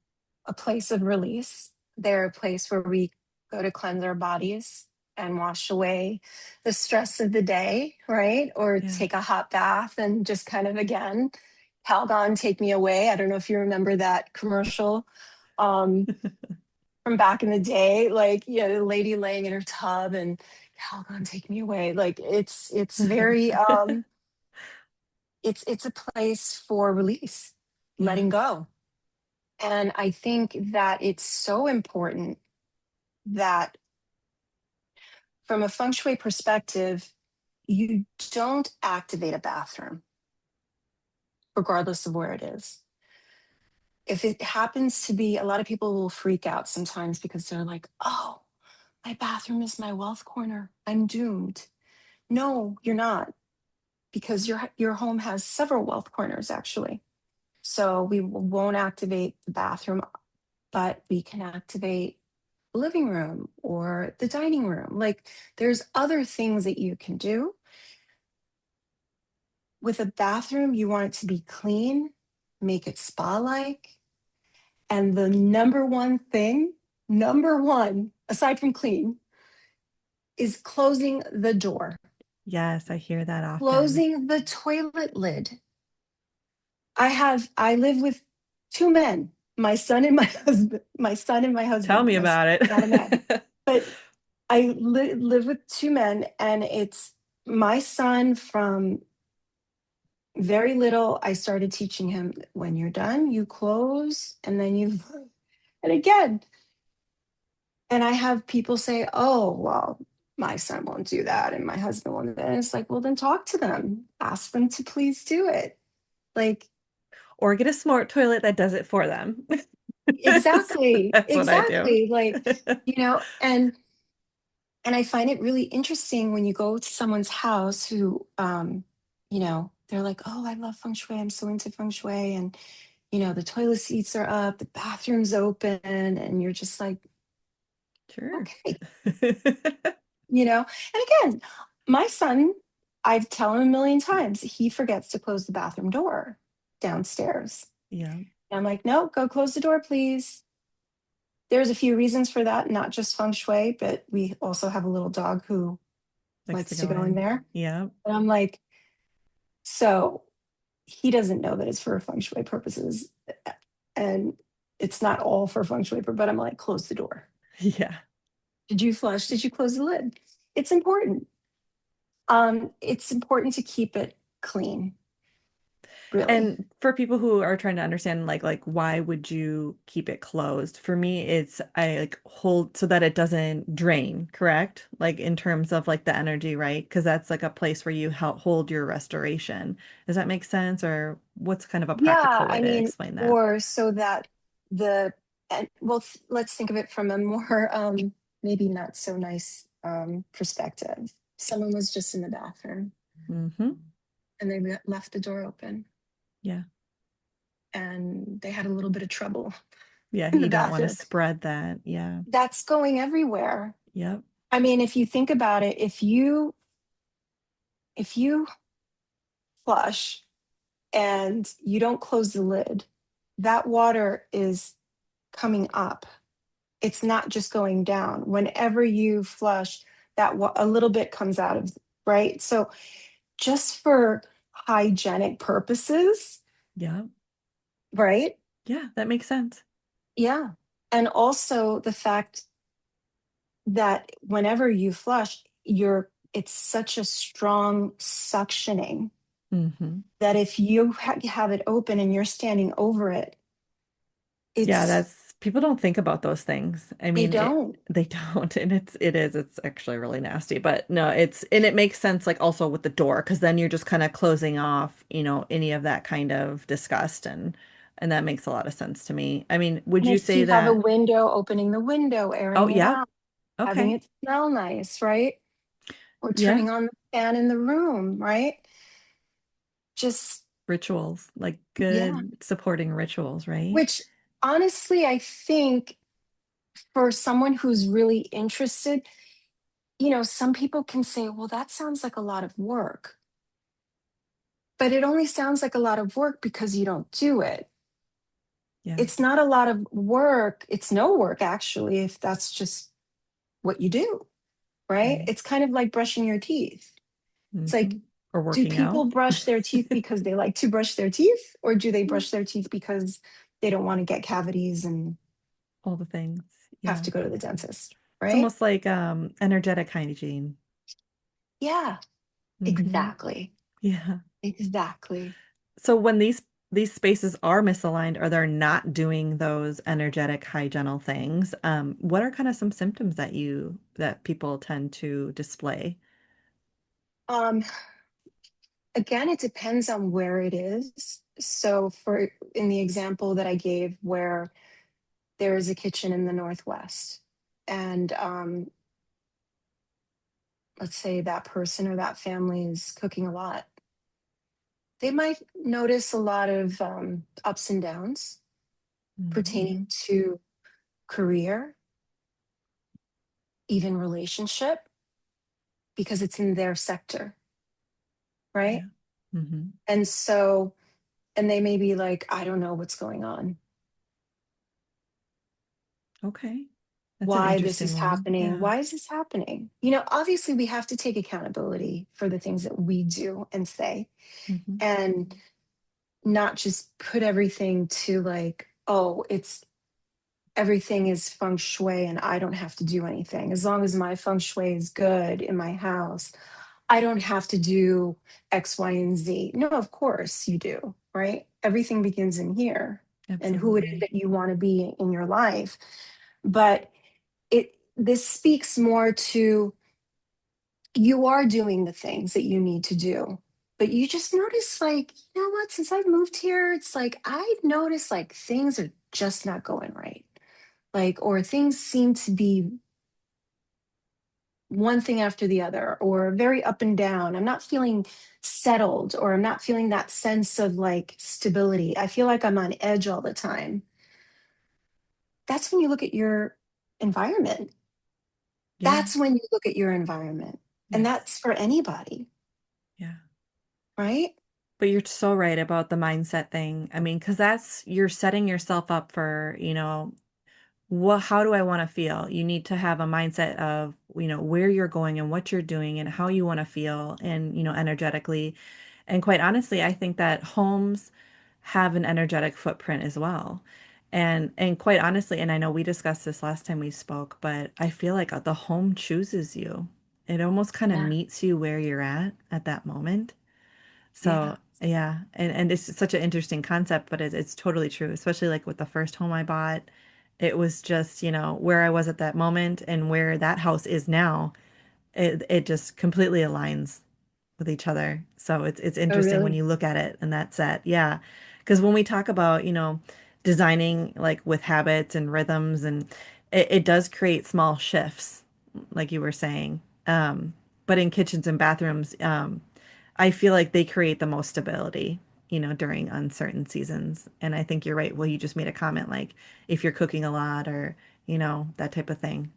S2: a place of release. They're a place where we go to cleanse our bodies and wash away the stress of the day, right? Or
S1: Yeah.
S2: take a hot bath and just kind of, again, Calgon, take me away. I don't know if you remember that commercial um, from back in the day, like, the lady laying in her tub and Calgon, take me away. Like it's very it's a place for release,
S1: Yeah.
S2: letting go. And I think that it's so important that from a feng shui perspective, you don't activate a bathroom, regardless of where it is. If it happens to be, a lot of people will freak out sometimes because they're like, oh, my bathroom is my wealth corner. I'm doomed. No, you're not, because your home has several wealth corners actually. So we won't activate the bathroom, but we can activate the living room or the dining room. Like there's other things that you can do. With a bathroom, you want it to be clean, make it spa-like. And the number one thing, number one, aside from clean, is closing the door,
S1: Yes, I hear that often.
S2: closing the toilet lid. I live with two men, my son and my husband, my
S1: Tell
S2: husband,
S1: me about
S2: not a man.
S1: it.
S2: But I live with two men, and it's my son from very little. I started teaching him, when you're done, you close, and then you, and again. And I have people say, oh, well, my son won't do that, and my husband won't do that. And it's like, well, then talk to them, ask them to please do it. Like,
S1: Or get a smart toilet that does it for them.
S2: exactly,
S1: That's what I do.
S2: exactly. Like, and I find it really interesting when you go to someone's house who, they're like, oh, I love feng shui. I'm so into feng shui. And, the toilet seats are up, the bathroom's open, and you're just like,
S1: Sure.
S2: okay, And again, my son, I've tell him a million times, he forgets to close the bathroom door downstairs.
S1: Yeah.
S2: And I'm like, no, go close the door, please. There's a few reasons for that, not just feng shui, but we also have a little dog who
S1: Likes to
S2: likes to
S1: go
S2: go in
S1: in.
S2: there.
S1: Yeah.
S2: And I'm like, so he doesn't know that it's for feng shui purposes. And it's not all for feng shui, but I'm like, close the door.
S1: Yeah.
S2: Did you flush? Did you close the lid? It's important. It's important to keep it clean, really.
S1: And for people who are trying to understand like why would you keep it closed? For me, it's I like hold so that it doesn't drain, correct? Like in terms of like the energy, right? Because that's like a place where you help hold your restoration. Does that make sense? Or what's kind of a
S2: Yeah,
S1: practical way
S2: I
S1: to
S2: mean,
S1: explain that?
S2: or so that the and well, let's think of it from a more maybe not so nice perspective. Someone was just in the bathroom
S1: Mm-hmm.
S2: and they left the door open
S1: Yeah.
S2: and they had a little bit of trouble
S1: Yeah.
S2: in the
S1: You don't want to
S2: bathroom.
S1: spread that. Yeah.
S2: That's going everywhere.
S1: Yep.
S2: I mean, if you think about it, if you flush and you don't close the lid, that water is coming up. It's not just going down. Whenever you flush, a little bit comes out of, right? So just for hygienic purposes,
S1: Yeah.
S2: right?
S1: Yeah. That makes sense.
S2: Yeah. And also the fact that whenever you flush, it's such a strong suctioning
S1: Hmm.
S2: that if you have it open and you're standing over it,
S1: Yeah,
S2: it's
S1: that's people don't think about those things. I
S2: they
S1: mean,
S2: don't.
S1: they don't, and it's actually really nasty. But no, and it makes sense like also with the door because then you're just kind of closing off, any of that kind of disgust and that makes a lot of sense to me. I mean, would
S2: And
S1: you
S2: if
S1: say
S2: you have a
S1: that?
S2: window, opening the window,
S1: Oh,
S2: airing it
S1: yeah.
S2: out, having
S1: Okay.
S2: it smell nice, right? Or
S1: Yeah.
S2: turning on the fan in the room, right? Just,
S1: Rituals, like
S2: yeah.
S1: good supporting rituals, right?
S2: Which honestly, I think for someone who's really interested, some people can say, well, that sounds like a lot of work. But it only sounds like a lot of work because you don't do it.
S1: Yeah.
S2: It's not a lot of work. It's no work, actually, if that's just what you do, right?
S1: Right.
S2: It's kind of like brushing your teeth. It's
S1: Hmm.
S2: like,
S1: Or
S2: do
S1: working
S2: people
S1: out,
S2: brush their teeth because they like to brush their teeth, or do they
S1: Mm.
S2: brush their teeth because they don't want to get cavities and
S1: All the things.
S2: have
S1: Yeah.
S2: to go to the dentist,
S1: It's
S2: right?
S1: almost like energetic hygiene.
S2: Yeah,
S1: Hmm.
S2: exactly.
S1: Yeah.
S2: Exactly.
S1: So when these spaces are misaligned or they're not doing those energetic hygienal things, what are kind of some symptoms that people tend to display?
S2: Um, Again, it depends on where it is. So, for in the example that I gave, where there is a kitchen in the Northwest, and let's say that person or that family is cooking a lot, they might notice a lot of ups and downs
S1: Hmm.
S2: pertaining to career, even relationship, because it's in their sector, right?
S1: Yeah. Hmm.
S2: And so, and they may be like, I don't know what's going on,
S1: Okay. That's an
S2: why this is
S1: interesting one.
S2: happening.
S1: Yeah.
S2: Why is this happening? Obviously, we have to take accountability for the things that we do and say,
S1: Hmm.
S2: and not just put everything to like, oh, it's everything is feng shui and I don't have to do anything. As long as my feng shui is good in my house, I don't have to do X, Y, and Z. No, of course you do, right? Everything begins in here and who it is
S1: Absolutely.
S2: that you want to be in your life. But this speaks more to you are doing the things that you need to do, but you just notice, like, you know what, since I've moved here, it's like I've noticed like things are just not going right, like, or things seem to be one thing after the other, or very up and down. I'm not feeling settled, or I'm not feeling that sense of like stability. I feel like I'm on edge all the time. That's when you look at your environment.
S1: Yeah.
S2: That's when you look at your environment. And
S1: Yes.
S2: that's for anybody,
S1: Yeah.
S2: right?
S1: But you're so right about the mindset thing. I mean, because you're setting yourself up for, how do I want to feel? You need to have a mindset of, where you're going and what you're doing and how you want to feel and, energetically. And quite honestly, I think that homes have an energetic footprint as well. And quite honestly, and I know we discussed this last time we spoke, but I feel like the home chooses you. It almost kind of
S2: Yeah.
S1: meets you where you're at that moment.
S2: Yeah.
S1: So yeah, and it's such an interesting concept, but it's totally true, especially like with the first home I bought. It was just, where I was at that moment and where that house is now. It just completely aligns with each other. So it's
S2: Oh,
S1: interesting when
S2: really?
S1: you look at it and that's it. Yeah. Because when we talk about, designing like with habits and rhythms and it does create small shifts, like you were saying. But in kitchens and bathrooms, I feel like they create the most stability, during uncertain seasons. And I think you're right. Well, you just made a comment like if you're cooking a lot or, that type of thing.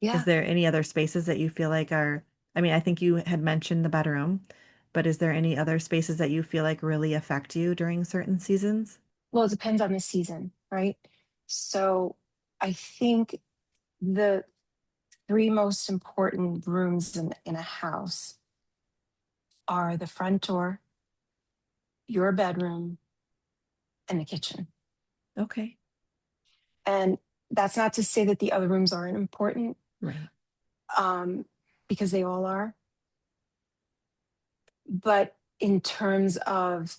S1: Is
S2: Yeah.
S1: there any other spaces that you feel like I mean, I think you had mentioned the bedroom, but is there any other spaces that you feel like really affect you during certain seasons?
S2: Well, it depends on the season, right? So I think the three most important rooms in a house are the front door, your bedroom, and the kitchen.
S1: Okay.
S2: And That's not to say that the other rooms aren't important,
S1: Right.
S2: um, because they all are. But in terms of,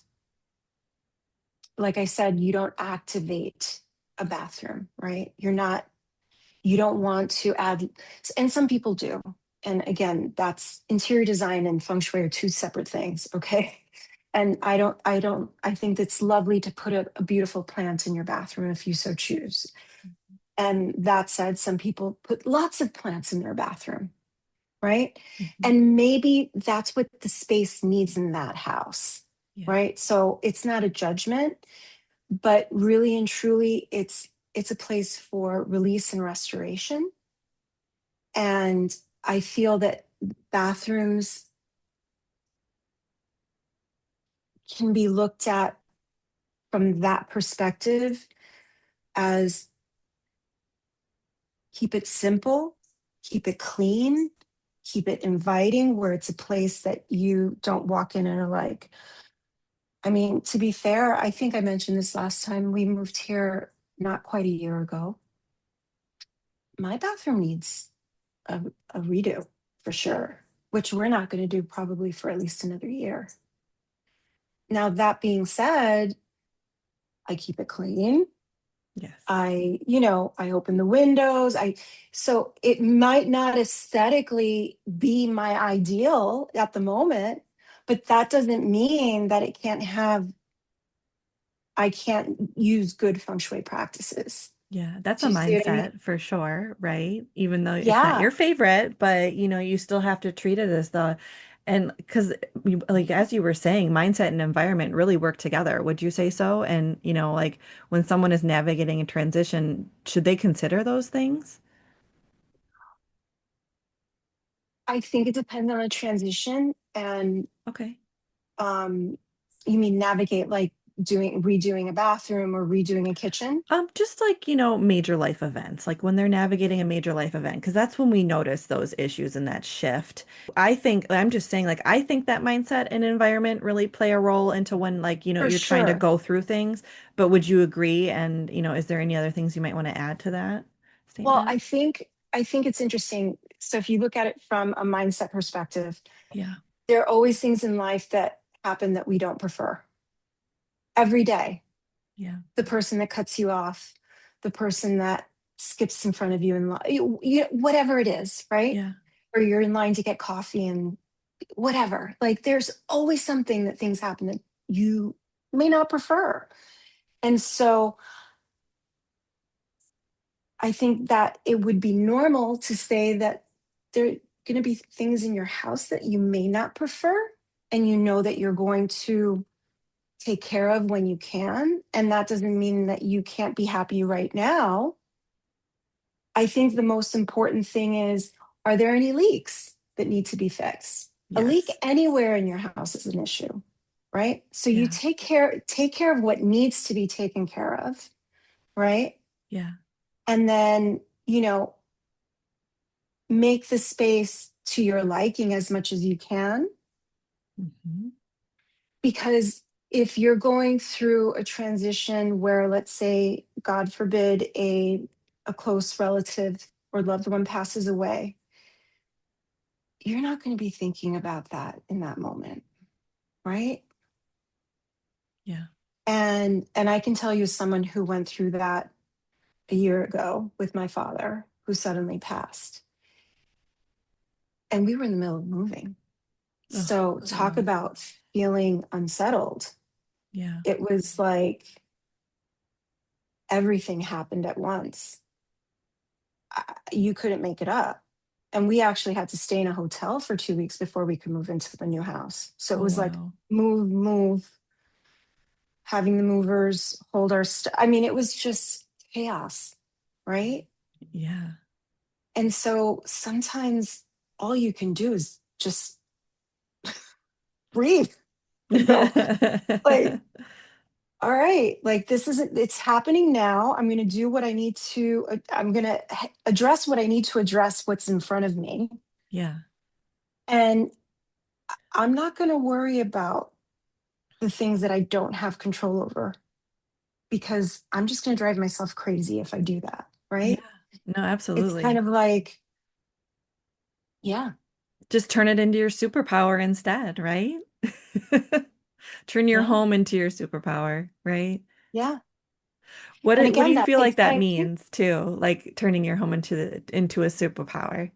S2: like I said, you don't activate a bathroom, right? You don't want to add, and some people do. And again, that's interior design and feng shui are two separate things, okay? And I think it's lovely to put a beautiful plant in your bathroom if you so choose. And that said, some people put lots of plants in their bathroom, right?
S1: Mhm.
S2: And maybe that's what the space needs in that house,
S1: Yeah.
S2: right? So it's not a judgment, but really and truly, it's a place for release and restoration. And I feel that bathrooms can be looked at from that perspective as keep it simple, keep it clean, keep it inviting, where it's a place that you don't walk in and are like, I mean, to be fair, I think I mentioned this last time we moved here not quite a year ago. My bathroom needs a, a redo for sure, which we're not going to do probably for at least another year. Now, that being said, I keep it clean.
S1: Yes.
S2: I open the windows. So it might not aesthetically be my ideal at the moment, but that doesn't mean that I can't use good feng shui practices.
S1: Yeah, that's a
S2: Do you see what I mean?
S1: mindset for sure, right? Even though it's not
S2: Yeah,
S1: your favorite, but you still have to treat it as the, and because like as you were saying, mindset and environment really work together. Would you say so? And like when someone is navigating a transition, should they consider those things?
S2: I think it depends on the transition. And
S1: Okay.
S2: um, you mean navigate like redoing a bathroom or redoing a kitchen?
S1: Just like, major life events, like when they're navigating a major life event, because that's when we notice those issues and that shift. I'm just saying, like, I think that mindset and environment really play a role into when, like,
S2: For
S1: you're trying to
S2: sure.
S1: go through things. But would you agree? And, is there any other things you might want to add to that
S2: Well,
S1: statement?
S2: I think it's interesting. So if you look at it from a mindset perspective,
S1: Yeah.
S2: there are always things in life that happen that we don't prefer. Every day,
S1: Yeah.
S2: the person that cuts you off, the person that skips in front of you in line, whatever it is, right?
S1: Yeah.
S2: Or you're in line to get coffee and whatever. Like there's always something that things happen that you may not prefer. And so I think that it would be normal to say that there are going to be things in your house that you may not prefer, and you know that you're going to take care of when you can. And that doesn't mean that you can't be happy right now. I think the most important thing is, are there any leaks that need to be fixed? A leak
S1: Yes.
S2: anywhere in your house is an issue, right? So you
S1: Yeah.
S2: take care of what needs to be taken care of, right?
S1: Yeah.
S2: And then, make the space to your liking as much as you can.
S1: Hmm.
S2: Because if you're going through a transition where, let's say, God forbid, a close relative or loved one passes away, you're not going to be thinking about that in that moment, right?
S1: Yeah.
S2: And I can tell you, someone who went through that a year ago with my father, who suddenly passed, and we were in the middle of moving.
S1: Oh,
S2: So talk
S1: wow.
S2: about feeling unsettled.
S1: Yeah.
S2: It was like everything happened at once. You couldn't make it up. And we actually had to stay in a hotel for 2 weeks before we could move into the new house. So it
S1: Oh,
S2: was like
S1: wow.
S2: move, having the movers hold our stuff. I mean, it was just chaos, right?
S1: Yeah.
S2: And so sometimes all you can do is just breathe and go, like, all right, like this isn't, it's happening now. I'm going to do what I need to, I'm going to address what I need to address, what's in front of me.
S1: Yeah.
S2: And I'm not going to worry about the things that I don't have control over, because I'm just going to drive myself crazy if I do that. right?
S1: Yeah. No,
S2: It's kind
S1: absolutely.
S2: of like, yeah,
S1: Just turn it into your superpower instead, right? Turn your
S2: yeah,
S1: home into your superpower, right?
S2: yeah. And
S1: What do
S2: again,
S1: you
S2: that
S1: feel
S2: takes
S1: like that
S2: time.
S1: means too? Like turning your home into a superpower.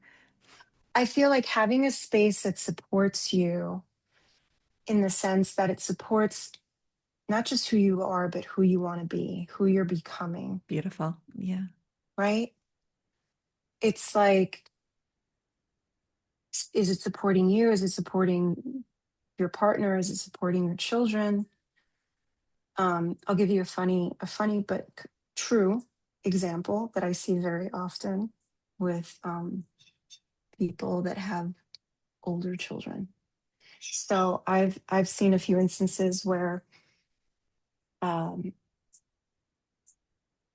S2: I feel like having a space that supports you in the sense that it supports not just who you are, but who you want to be, who you're becoming,
S1: Beautiful. Yeah.
S2: right? It's like, is it supporting you? Is it supporting your partner? Is it supporting your children? I'll give you a funny but true example that I see very often with people that have older children. So I've seen a few instances where um,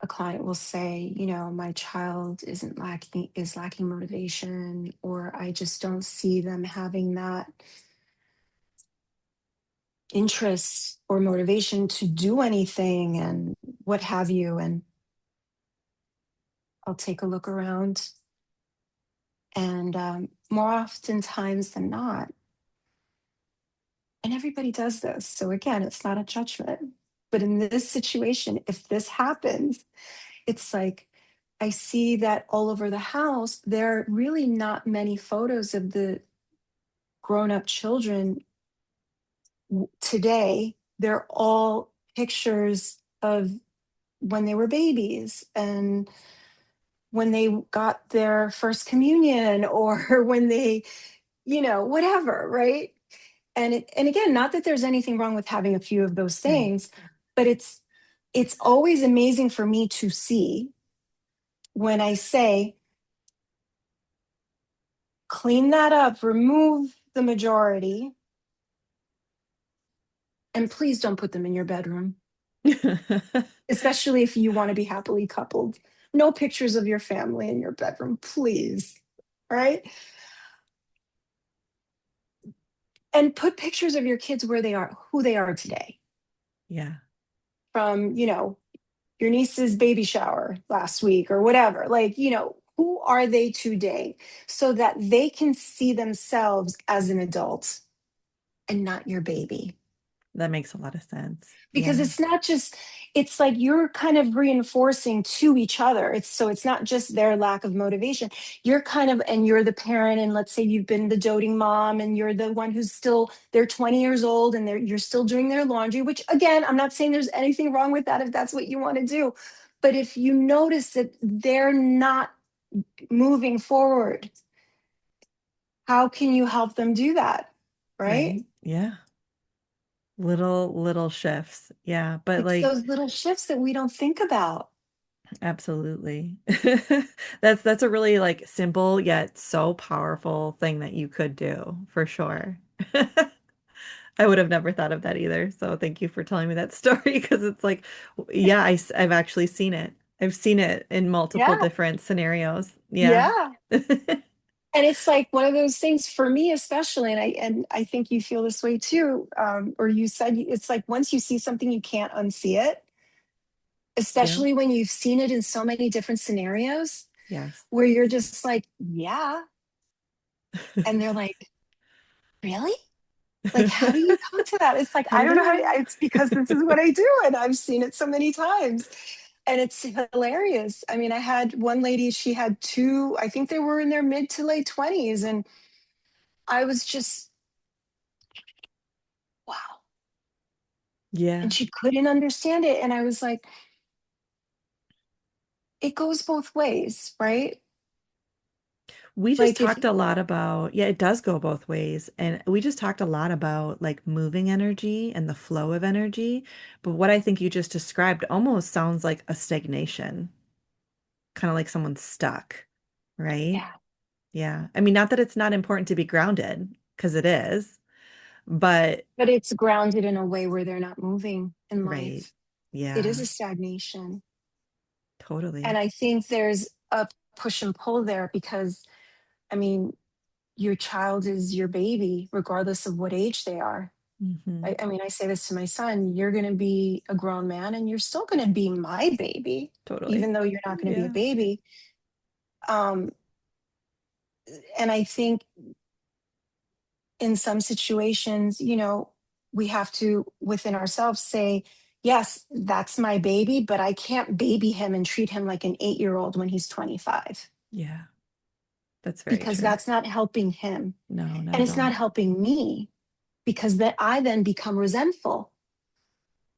S2: a client will say, my child is lacking motivation, or I just don't see them having that interest or motivation to do anything, and what have you. And I'll take a look around, and more oftentimes than not, and everybody does this. So again, it's not a judgment. But in this situation, if this happens, it's like I see that all over the house, there are really not many photos of the grown up children today. They're all pictures of when they were babies and when they got their first communion, or when they, whatever, right? And again, not that there's anything wrong with having a few of those
S1: Right.
S2: things, but it's always amazing for me to see when I say, clean that up, remove the majority, and please don't put them in your bedroom, especially if you want to be happily coupled. No pictures of your family in your bedroom, please. Right? And put pictures of your kids where they are, who they are today,
S1: Yeah.
S2: from, your niece's baby shower last week or whatever. Like, who are they today, so that they can see themselves as an adult and not your baby.
S1: That makes a lot of sense.
S2: Because
S1: Yeah.
S2: it's not just, it's like you're kind of reinforcing to each other. It's not just their lack of motivation. You're kind of, and you're the parent, and let's say you've been the doting mom, and you're the one who's still, they're 20 years old, and you're still doing their laundry, which again, I'm not saying there's anything wrong with that if that's what you want to do. But if you notice that they're not moving forward, how can you help them do that? Right?
S1: Right. Yeah. Little shifts. Yeah. But
S2: It's
S1: like
S2: those little shifts that we don't think about.
S1: absolutely. That's a really like simple yet so powerful thing that you could do for sure. I would have never thought of that either. So thank you for telling me that story because it's like, yeah, I've actually seen it. I've seen it in multiple
S2: Yeah.
S1: different scenarios. Yeah.
S2: Yeah. And it's like one of those things for me, especially, and I think you feel this way too, or you said, it's like once you see something, you can't unsee it,
S1: Yep.
S2: especially when you've seen it in so many different scenarios,
S1: Yes.
S2: where you're just like, yeah. And they're like, really? Like, how do you come to that? It's like, I don't know how to,
S1: Hello.
S2: it's because this is what I do. And I've seen it so many times. And it's hilarious. I mean, I had one lady, she had two, I think they were in their mid to late 20s. And I was just, wow.
S1: Yeah.
S2: And she couldn't understand it. And I was like, it goes both ways, right?
S1: We just
S2: Like, if,
S1: talked a lot about, yeah, it does go both ways. And we just talked a lot about like moving energy and the flow of energy. But what I think you just described almost sounds like a stagnation, kind of like someone's stuck, right?
S2: yeah,
S1: Yeah. I mean, not that it's not important to be grounded, because it is, but
S2: but it's grounded in a way where they're not moving in
S1: right.
S2: life. It is
S1: Yeah,
S2: a stagnation. And
S1: totally.
S2: I think there's a push and pull there because, I mean, your child is your baby, regardless of what age they are.
S1: Mm-hmm.
S2: I mean, I say this to my son, you're going to be a grown man and you're still going to be my baby,
S1: Totally.
S2: even though you're not going to be a
S1: Yeah.
S2: baby. Um, and I think in some situations, we have to within ourselves say, yes, that's my baby, but I can't baby him and treat him like an 8-year-old when he's 25,
S1: Yeah. That's very
S2: because
S1: true.
S2: that's not helping him.
S1: No, not
S2: And
S1: at
S2: it's not
S1: all.
S2: helping me, because that I then become resentful.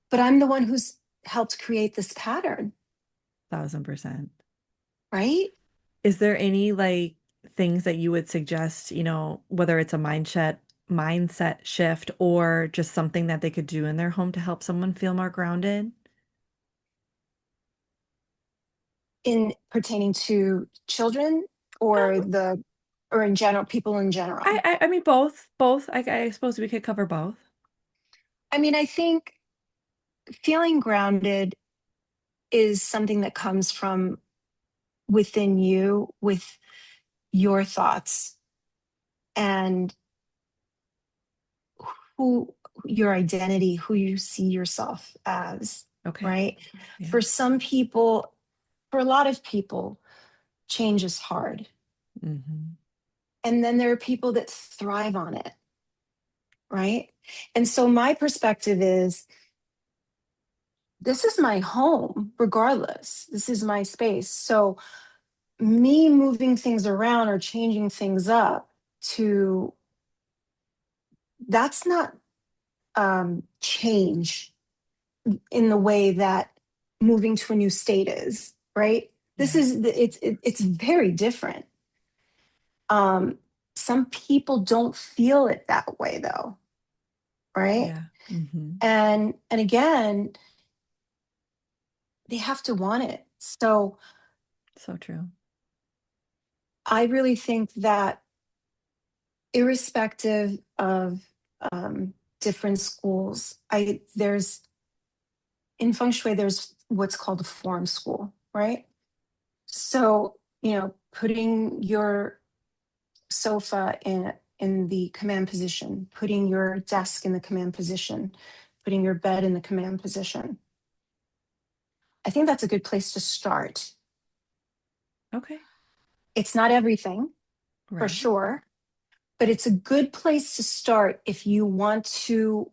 S2: But I'm the one who's helped create this pattern,
S1: 1000%.
S2: right?
S1: Is there any like things that you would suggest, whether it's a mindset shift or just something that they could do in their home to help someone feel more grounded?
S2: In pertaining to children, or
S1: Um,
S2: the or in general, people in general.
S1: I mean both. Both. I suppose we could cover both.
S2: I mean, I think feeling grounded is something that comes from within you, with your thoughts and who your identity, who you see yourself as,
S1: Okay.
S2: right?
S1: Yeah.
S2: For some people, for a lot of people, change is hard.
S1: Hmm.
S2: And then there are people that thrive on it, right? And so my perspective is, this is my home, regardless. This is my space. So me moving things around or changing things up, to that's not change in the way that moving to a new state is, right? This
S1: Yeah.
S2: is it's very different. um some people don't feel it that way, though, right?
S1: Yeah. Hmm.
S2: And again, they have to want it. So
S1: So true.
S2: I really think that, irrespective of different schools, I there's in feng shui, there's what's called a form school, right? So, putting your sofa in the command position, putting your desk in the command position, putting your bed in the command position. I think that's a good place to start.
S1: Okay.
S2: It's not everything, for
S1: Right.
S2: sure, but it's a good place to start if you want to,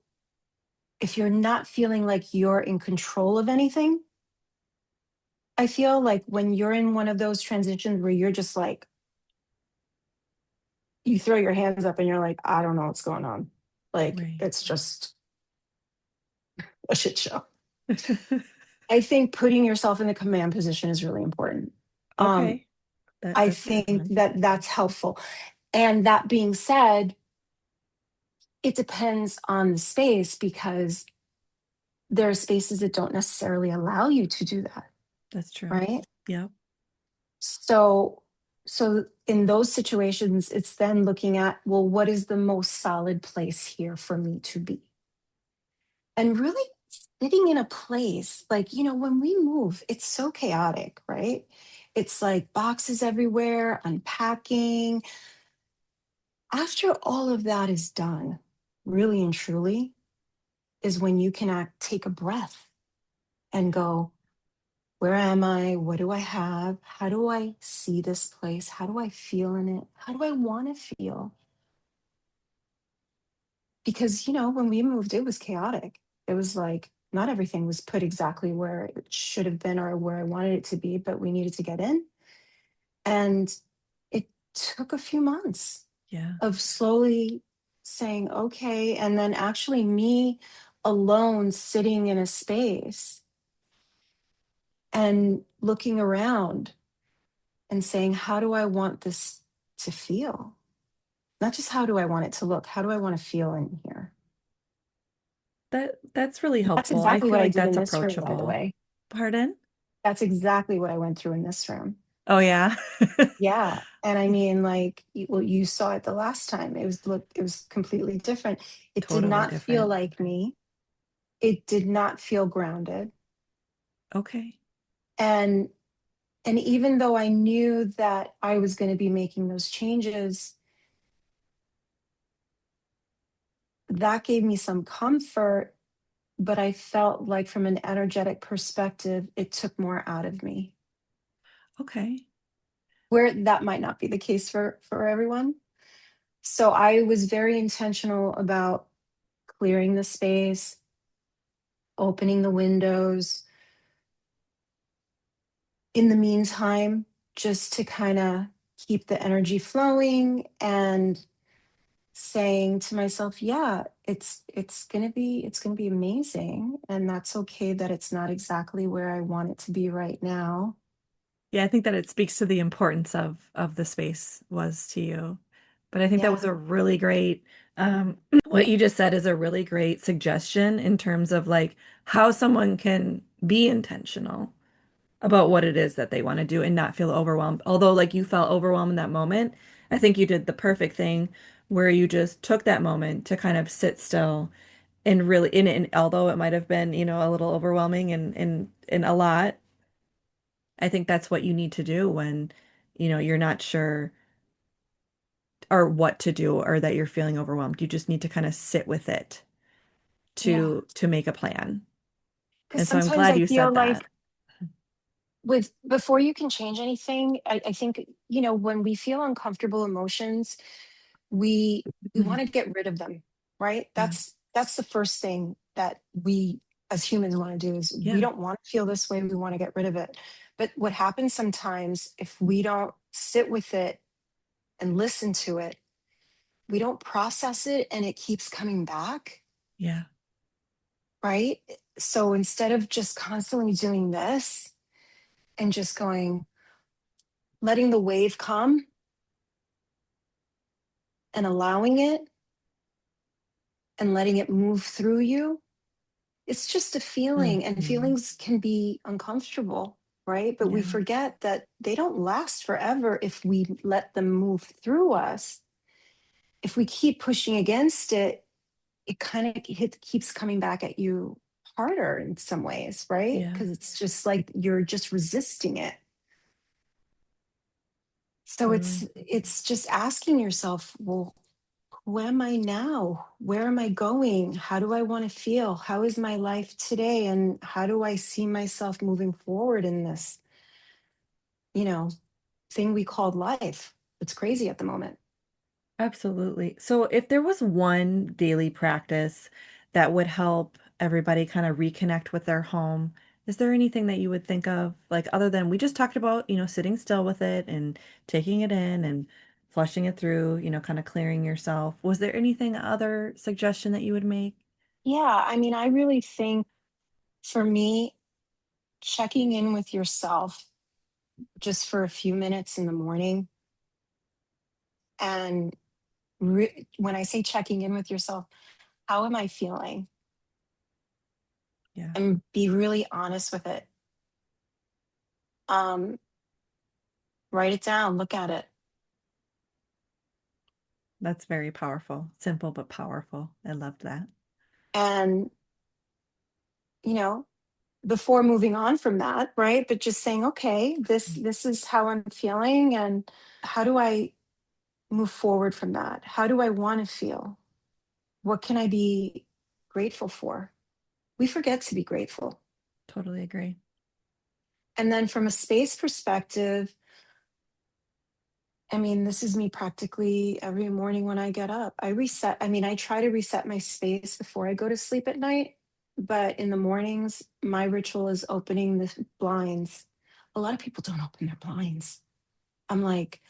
S2: if you're not feeling like you're in control of anything. I feel like when you're in one of those transitions where you're just like, you throw your hands up and you're like, I don't know what's going on. Like,
S1: Right.
S2: it's just a shit show. I think putting yourself in the command position is really important. Um,
S1: Okay.
S2: I
S1: That's a good
S2: think
S1: one.
S2: that that's helpful. And that being said, it depends on the space, because there are spaces that don't necessarily allow you to do that,
S1: That's true.
S2: right?
S1: Yep.
S2: So, so in those situations, it's then looking at, well, what is the most solid place here for me to be? And really sitting in a place like, when we move, it's so chaotic, right? It's like boxes everywhere, unpacking. After all of that is done, really and truly, is when you can take a breath and go, where am I? What do I have? How do I see this place? How do I feel in it? How do I want to feel? Because, when we moved, it was chaotic. It was like not everything was put exactly where it should have been or where I wanted it to be, but we needed to get in. And it took a few months
S1: Yeah.
S2: of slowly saying, okay. And then actually, me alone sitting in a space and looking around and saying, how do I want this to feel? Not just how do I want it to look, how do I want to feel in here?
S1: That's really
S2: That's
S1: helpful. I
S2: exactly
S1: feel
S2: what I
S1: like
S2: did in
S1: that's
S2: this room, by the
S1: approachable.
S2: way.
S1: Pardon?
S2: That's exactly what I went through in this room.
S1: Oh yeah.
S2: Yeah. And I mean, like, well, you saw it the last time. It was completely different. It did
S1: Totally
S2: not feel
S1: different.
S2: like me. It did not feel grounded.
S1: Okay.
S2: And and even though I knew that I was going to be making those changes, that gave me some comfort, but I felt like from an energetic perspective, it took more out of me.
S1: Okay.
S2: Where that might not be the case for everyone. So I was very intentional about clearing the space, opening the windows. In the meantime, just to kind of keep the energy flowing and saying to myself, yeah, it's going to be amazing, and that's okay that it's not exactly where I want it to be right now.
S1: Yeah, I think that it speaks to the importance of the space was to you. But I think that was
S2: Yeah.
S1: a really great what you just said is a really great suggestion in terms of like how someone can be intentional about what it is that they want to do and not feel overwhelmed. Although like you felt overwhelmed in that moment, I think you did the perfect thing where you just took that moment to kind of sit still and really in it, and although it might have been, a little overwhelming and a lot, I think that's what you need to do when, you're not sure or what to do or that you're feeling overwhelmed. You just need to kind of sit with it
S2: Yeah.
S1: to make a plan.
S2: Because
S1: And so I'm
S2: sometimes
S1: glad
S2: I
S1: you
S2: feel
S1: said that.
S2: like with before you can change anything, I think, when we feel uncomfortable emotions, we we want to get rid of them, right?
S1: Yeah.
S2: That's the first thing that we as humans want to do is we
S1: Yeah.
S2: don't want to feel this way, we want to get rid of it. But what happens sometimes if we don't sit with it and listen to it, we don't process it and it keeps coming back,
S1: Yeah.
S2: right? So instead of just constantly doing this and just going, letting the wave come and allowing it and letting it move through you, it's just a feeling, and
S1: Mhm.
S2: feelings can be uncomfortable, right? But we
S1: Yeah.
S2: forget that they don't last forever if we let them move through us. If we keep pushing against it, it kind of keeps coming back at you harder in some ways, right?
S1: Yeah.
S2: Because it's just like you're just resisting it. So it's
S1: Totally.
S2: it's just asking yourself, well, who am I now? Where am I going? How do I want to feel? How is my life today? And how do I see myself moving forward in this, you know, thing we called life? It's crazy at the moment.
S1: Absolutely. So if there was one daily practice that would help everybody kind of reconnect with their home, is there anything that you would think of, like other than we just talked about, sitting still with it and taking it in and flushing it through, kind of clearing yourself? Was there anything other suggestion that you would make?
S2: Yeah. I mean, I really think for me, checking in with yourself just for a few minutes in the morning. And when I say checking in with yourself, how am I feeling?
S1: Yeah,
S2: And be really honest with it. Um, Write it down, look at it.
S1: that's very powerful. Simple but powerful. I loved that.
S2: And, you know, before moving on from that, right? But just saying, okay, this is how I'm feeling, and how do I move forward from that? How do I want to feel? What can I be grateful for? We forget to be grateful.
S1: Totally agree.
S2: And then from a space perspective, I mean, this is me practically every morning when I get up. I reset. I mean, I try to reset my space before I go to sleep at night. But in the mornings, my ritual is opening the blinds. A lot of people don't open their blinds. I'm like,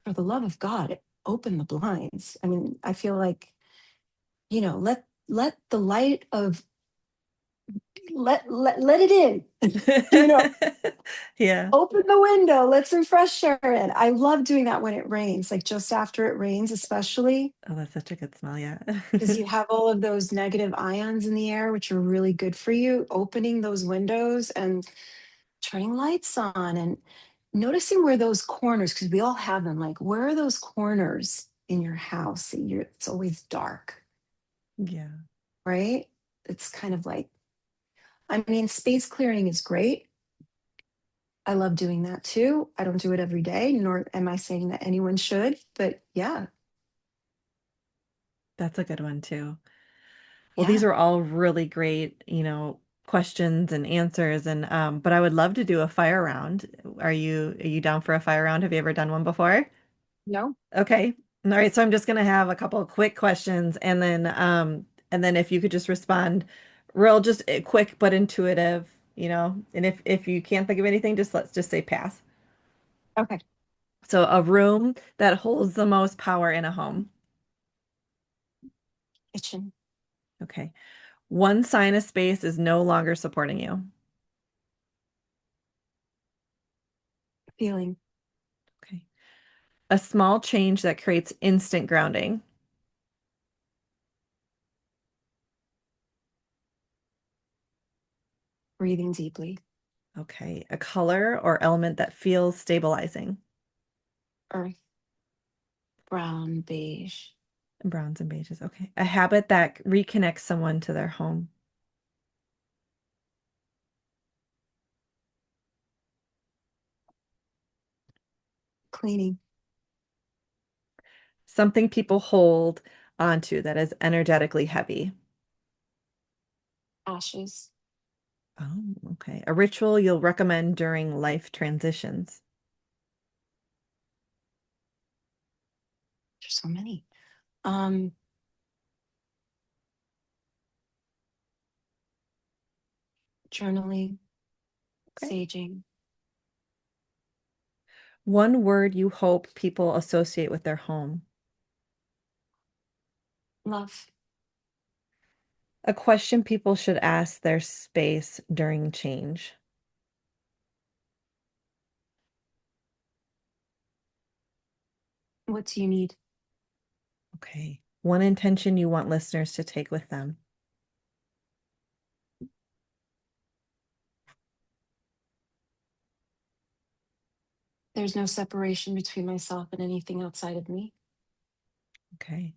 S2: for the love of God, open the blinds. I mean, I feel like, let the light of let it in. you know,
S1: Yeah.
S2: Open the window, let some fresh air in. I love doing that when it rains, like just after it rains, especially
S1: Oh, that's such a good smell. Yeah.
S2: because you have all of those negative ions in the air, which are really good for you. Opening those windows and turning lights on and noticing where those corners, because we all have them, like where are those corners in your house that it's always dark,
S1: Yeah.
S2: right? It's kind of like, I mean, space clearing is great. I love doing that too. I don't do it every day, nor am I saying that anyone should, but yeah.
S1: That's a good one too. Well, these
S2: Yeah.
S1: are all really great, questions and answers. And but I would love to do a fire round. Are you down for a fire round? Have you ever done one before?
S2: No.
S1: Okay. All right. So I'm just gonna have a couple of quick questions, and then if you could just respond real, just quick but intuitive, And if you can't think of anything, let's just say pass.
S2: Okay.
S1: So a room that holds the most power in a home.
S2: Kitchen.
S1: Okay. One sign of space is no longer supporting you.
S2: Feeling.
S1: Okay. A small change that creates instant grounding.
S2: Breathing deeply.
S1: Okay. A color or element that feels stabilizing.
S2: Earth. Brown. Beige.
S1: Browns and beiges. Okay. A habit that reconnects someone to their home.
S2: Cleaning.
S1: Something people hold onto that is energetically heavy.
S2: Ashes.
S1: Oh, okay. A ritual you'll recommend during life transitions.
S2: There's so many. Um, Journaling.
S1: Okay.
S2: Saging.
S1: One word you hope people associate with their home.
S2: Love.
S1: A question people should ask their space during change.
S2: What do you need?
S1: Okay. One intention you want listeners to take with them.
S2: There's no separation between myself and anything outside of me.
S1: Okay.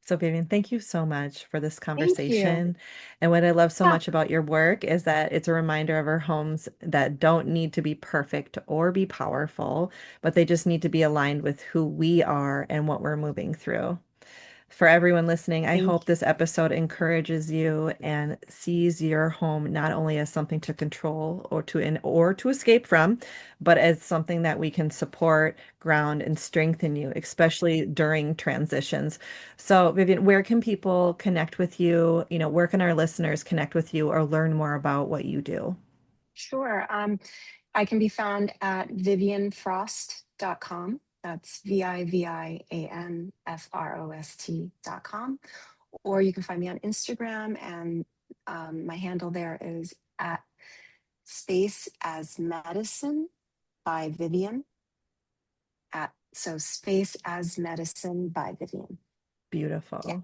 S1: So, Vivian, thank you so much for this
S2: Thank you.
S1: conversation. And what I love so
S2: Yeah.
S1: much about your work is that it's a reminder of our homes that don't need to be perfect or be powerful, but they just need to be aligned with who we are and what we're moving through. For everyone listening, I
S2: Thank
S1: hope this episode encourages you and sees your home not only as something to control or to escape from, but as something that we can support, ground, and strengthen you, especially during transitions. So, Vivian, where can people connect with you? Where can our listeners connect with you or learn more about what you do?
S2: Sure. I can be found at vivianfrost.com. That's vivianfrost.com. Or you can find me on Instagram, and my handle there is at Space as Medicine by Vivian. So Space as Medicine by Vivian. Yeah.
S1: Beautiful.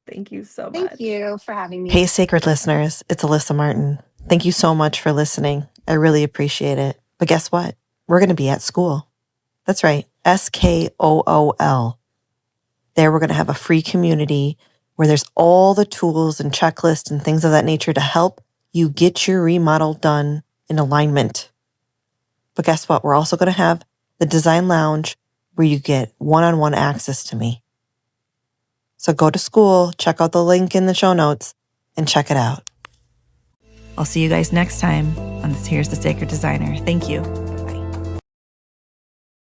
S1: Thank you so
S2: Thank
S1: much.
S2: you for having
S3: Hey,
S2: me.
S3: sacred listeners, it's Alyssa Martin. Thank you so much for listening. I really appreciate it. But guess what? We're going to be at school. That's right, SKOOL. There, we're going to have a free community where there's all the tools and checklists and things of that nature to help you get your remodel done in alignment. But guess what? We're also going to have the design lounge where you get one-on-one access to me. So go to school, check out the link in the show notes, and check it out.
S1: I'll see you guys next time on this Here's the Sacred Designer. Thank you.